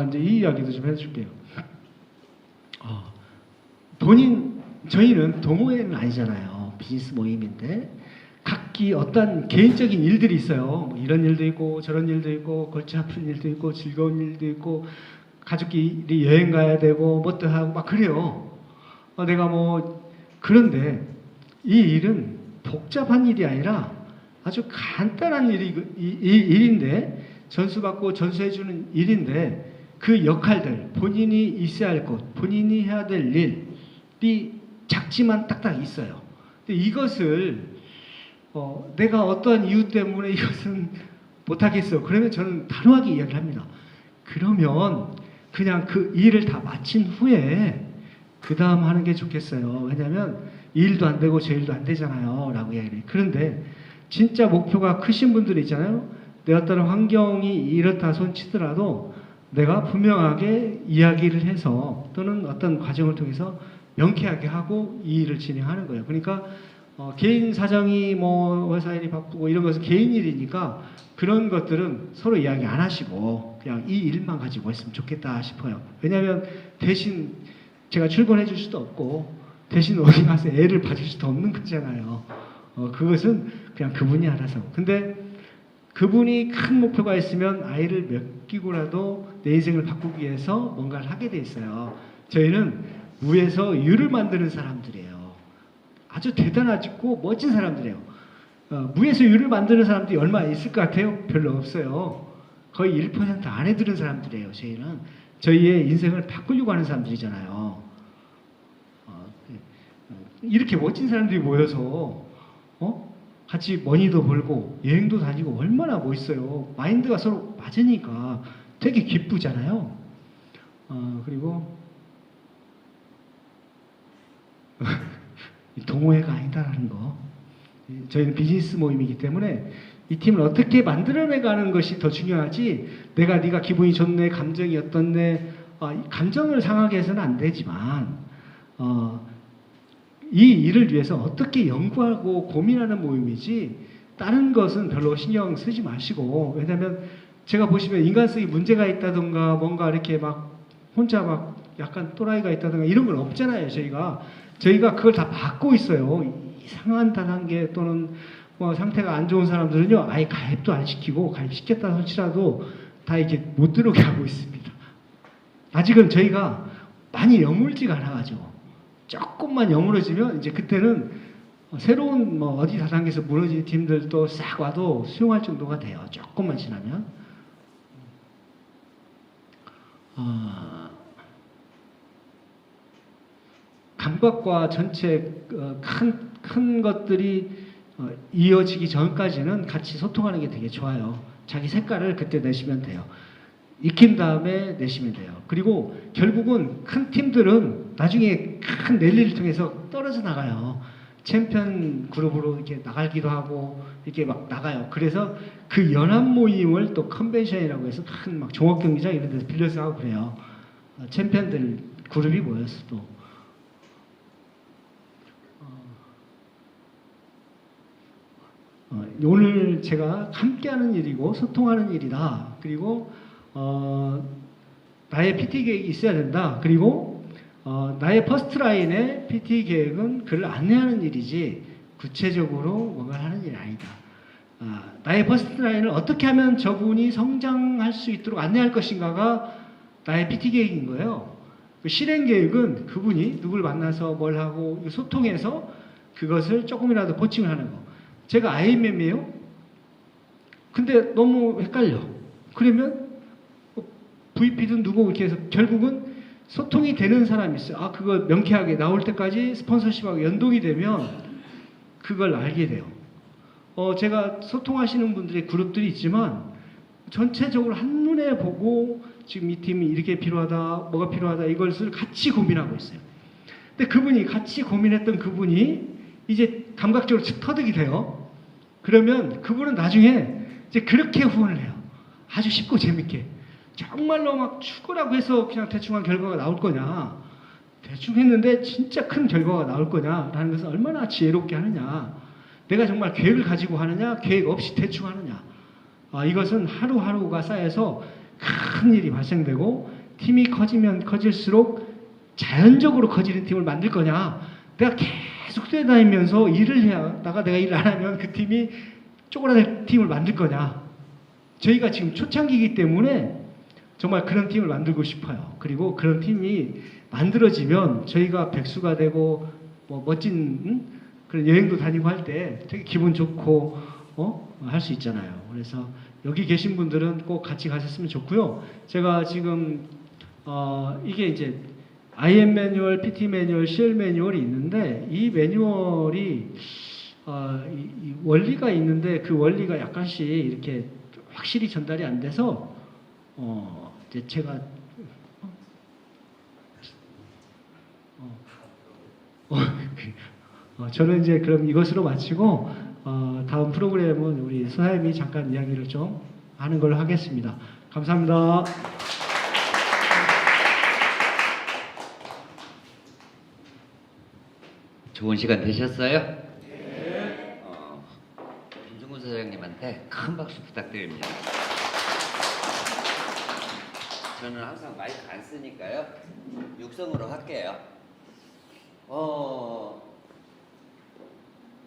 이제 이 이야기도 좀 해줄게요. 저희는 동호회는 아니잖아요. 비즈니스 모임인데 각기 어떤 개인적인 일들이 있어요. 뭐 이런 일도 있고 저런 일도 있고 골치 아픈 일도 있고 즐거운 일도 있고 가족끼리 여행 가야 되고 뭣도 하고 막 그래요. 내가 그런데 이 일은 복잡한 일이 아니라 아주 간단한 일인데 전수받고 전수해주는 일인데 그 역할들, 본인이 있어야 할 곳, 본인이 해야 될 일이 작지만 딱딱 있어요. 근데 이것을 내가 어떠한 이유 때문에 이것은 못하겠어. 그러면 저는 단호하게 이야기를 합니다. 그러면 그냥 그 일을 다 마친 후에 그 다음 하는 게 좋겠어요. 왜냐하면 이 일도 안 되고 저 일도 안 되잖아요. 라고 이야기를 해요. 그런데 진짜 목표가 크신 분들이 있잖아요. 내 어떤 환경이 이렇다 손치더라도 내가 분명하게 이야기를 해서 또는 어떤 과정을 통해서 명쾌하게 하고 이 일을 진행하는 거예요. 그러니까 개인 사정이 회사 일이 바쁘고 이런 것은 개인 일이니까 그런 것들은 서로 이야기 안 하시고 그냥 이 일만 가지고 있으면 좋겠다 싶어요. 왜냐하면 대신 제가 출근해 줄 수도 없고 대신 어디 가서 애를 봐줄 수도 없는 거잖아요. 그것은 그냥 그분이 알아서. 근데 그분이 큰 목표가 있으면 아이를 맡기고라도 내 인생을 바꾸기 위해서 뭔가를 하게 돼 있어요. 저희는 무에서 유를 만드는 사람들이에요. 아주 대단하고 멋진 사람들이에요. 무에서 유를 만드는 사람들이 얼마 있을 것 같아요? 별로 없어요. 거의 1% 안에 드는 사람들이에요. 저희는 저희의 인생을 바꾸려고 하는 사람들이잖아요. 이렇게 멋진 사람들이 모여서 같이 머니도 벌고 여행도 다니고 얼마나 멋있어요. 마인드가 서로 맞으니까 되게 기쁘잖아요. 그리고 동호회가 아니다라는 거. 저희는 비즈니스 모임이기 때문에 이 팀을 어떻게 만들어내가는 것이 더 중요하지 네가 기분이 좋네, 감정이 어떻네, 감정을 상하게 해서는 안 되지만 이 일을 위해서 어떻게 연구하고 고민하는 모임이지 다른 것은 별로 신경 쓰지 마시고. 왜냐하면 제가 보시면 인간성이 문제가 있다든가 뭔가 이렇게 막 혼자 막 약간 또라이가 있다든가 이런 건 없잖아요. 저희가 그걸 다 받고 있어요. 이상한 다단계 또는 상태가 안 좋은 사람들은요 아예 가입도 안 시키고 가입시켰다 손치라도 다 이렇게 못 들어오게 하고 있습니다. 아직은 저희가 많이 여물지가 않아가지고 조금만 여물어지면 이제 그때는 새로운 어디 다단계에서 무너진 팀들도 싹 와도 수용할 정도가 돼요. 조금만 지나면. 감각과 전체 큰 것들이 이어지기 전까지는 같이 소통하는 게 되게 좋아요. 자기 색깔을 그때 내시면 돼요. 익힌 다음에 내시면 돼요. 그리고 결국은 큰 팀들은 나중에 큰 랠리를 통해서 떨어져 나가요. 챔피언 그룹으로 이렇게 나가기도 하고 이렇게 막 나가요. 그래서 그 연합 모임을 또 컨벤션이라고 해서 큰 막 종합경기장 이런 데서 빌려서 하고 그래요. 챔피언들 그룹이 모여서 또. 오늘 제가 함께하는 일이고 소통하는 일이다. 그리고 나의 PT 계획이 있어야 된다. 그리고 나의 퍼스트 라인의 PT 계획은 그를 안내하는 일이지 구체적으로 뭔가 하는 일이 아니다. 나의 퍼스트 라인을 어떻게 하면 저분이 성장할 수 있도록 안내할 것인가가 나의 PT 계획인 거예요. 그 실행 계획은 그분이 누굴 만나서 뭘 하고 소통해서 그것을 조금이라도 코칭을 하는 거. 제가 IMM이에요. 근데 너무 헷갈려. 그러면 VP든 누구 이렇게 해서 결국은 소통이 되는 사람이 있어요. 아, 그거 명쾌하게 나올 때까지 스폰서십하고 연동이 되면 그걸 알게 돼요. 제가 소통하시는 분들의 그룹들이 있지만 전체적으로 한눈에 보고 지금 이 팀이 이렇게 필요하다, 뭐가 필요하다 이것을 같이 고민하고 있어요. 근데 그분이 같이 고민했던 그분이 이제 감각적으로 터득이 돼요. 그러면 그분은 나중에 이제 그렇게 후원을 해요. 아주 쉽고 재밌게. 정말로 막 죽으라고 해서 그냥 대충한 결과가 나올 거냐, 대충 했는데 진짜 큰 결과가 나올 거냐라는 것은 얼마나 지혜롭게 하느냐, 내가 정말 계획을 가지고 하느냐, 계획 없이 대충 하느냐. 이것은 하루하루가 쌓여서 큰 일이 발생되고 팀이 커지면 커질수록 자연적으로 커지는 팀을 만들 거냐, 내가 계속 뛰어다니면서 일을 해다가 내가 일을 안 하면 그 팀이 쪼그라들 팀을 만들 거냐. 저희가 지금 초창기이기 때문에 정말 그런 팀을 만들고 싶어요. 그리고 그런 팀이 만들어지면 저희가 백수가 되고 뭐 멋진 그런 여행도 다니고 할 때 되게 기분 좋고 할 수 있잖아요. 그래서 여기 계신 분들은 꼭 같이 가셨으면 좋고요. 제가 지금 이게 이제 IM 매뉴얼, PT 매뉴얼, CL 매뉴얼이 있는데 이 매뉴얼이 이 원리가 있는데 그 원리가 약간씩 이렇게 확실히 전달이 안 돼서 이제 제가 저는 이제 그럼 이것으로 마치고 다음 프로그램은 우리 선생님이 잠깐 이야기를 좀 하는 걸로 하겠습니다. 감사합니다. 좋은 시간 되셨어요? 네. 김승훈 사장님한테 큰 박수 부탁드립니다. 저는 항상 마이크 안 쓰니까요. 육성으로 할게요.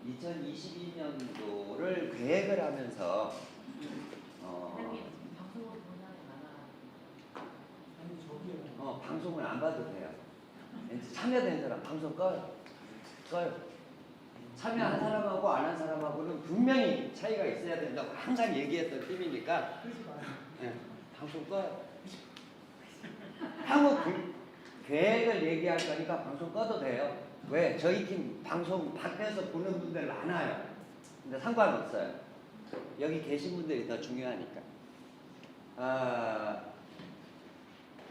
2022년도를 계획을 하면서 방송을 안 봐도 돼요. 참여된 사람 방송 꺼요. 참여한 사람하고 안 한 사람하고는 분명히 차이가 있어야 된다고 항상 얘기했던 팀이니까 방송 꺼요. 향후 계획을 얘기할 거니까 방송 꺼도 돼요. 왜? 저희 팀 방송 밖에서 보는 분들 많아요. 근데 상관없어요. 여기 계신 분들이 더 중요하니까.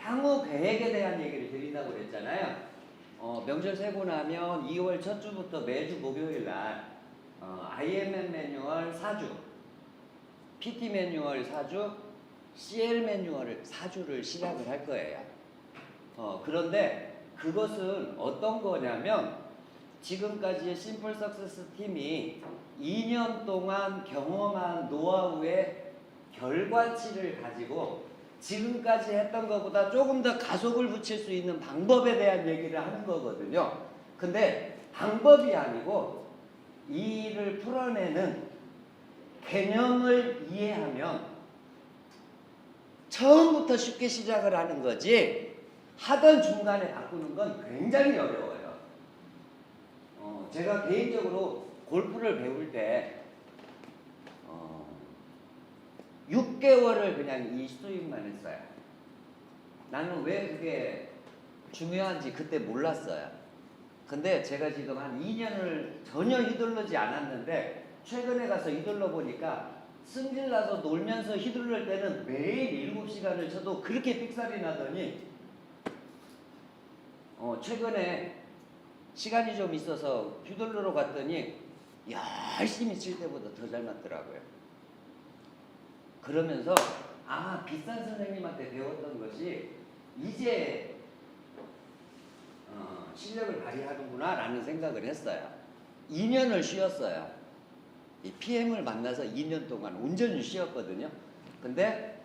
향후 계획에 대한 얘기를 드린다고 그랬잖아요. 명절 세고 나면 2월 첫 주부터 매주 목요일 날 IMM 매뉴얼 4주, PT 매뉴얼 4주, CL 매뉴얼 4주를 시작을 할 거예요. 그런데 그것은 어떤 거냐면 지금까지의 심플 석세스 팀이 2년 동안 경험한 노하우의 결과치를 가지고 지금까지 했던 것보다 조금 더 가속을 붙일 수 있는 방법에 대한 얘기를 하는 거거든요. 근데 방법이 아니고 이 일을 풀어내는 개념을 이해하면 처음부터 쉽게 시작을 하는 거지 하던 중간에 바꾸는 건 굉장히 어려워요. 제가 개인적으로 골프를 배울 때 6개월을 그냥 이 스윙만 했어요. 나는 왜 그게 중요한지 그때 몰랐어요. 근데 제가 지금 한 2년을 전혀 휘둘르지 않았는데 최근에 가서 휘둘러 보니까 승질나서 놀면서 휘둘를 때는 매일 7시간을 쳐도 그렇게 삑살이 나더니 최근에 시간이 좀 있어서 휘둘러러 갔더니 열심히 칠 때보다 더 잘 맞더라고요. 그러면서 비싼 선생님한테 배웠던 것이 이제 실력을 발휘하는구나 라는 생각을 했어요. 2년을 쉬었어요. 이 PM을 만나서 2년 동안 온전히 쉬었거든요. 근데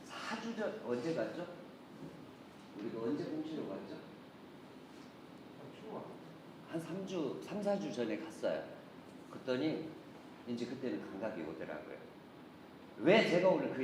4주 전 언제 갔죠? 우리가 언제 공시로 갔죠? 한 3, 4주 전에 갔어요. 그랬더니 이제 그때는 감각이 오더라고요. 왜 제가 오늘 그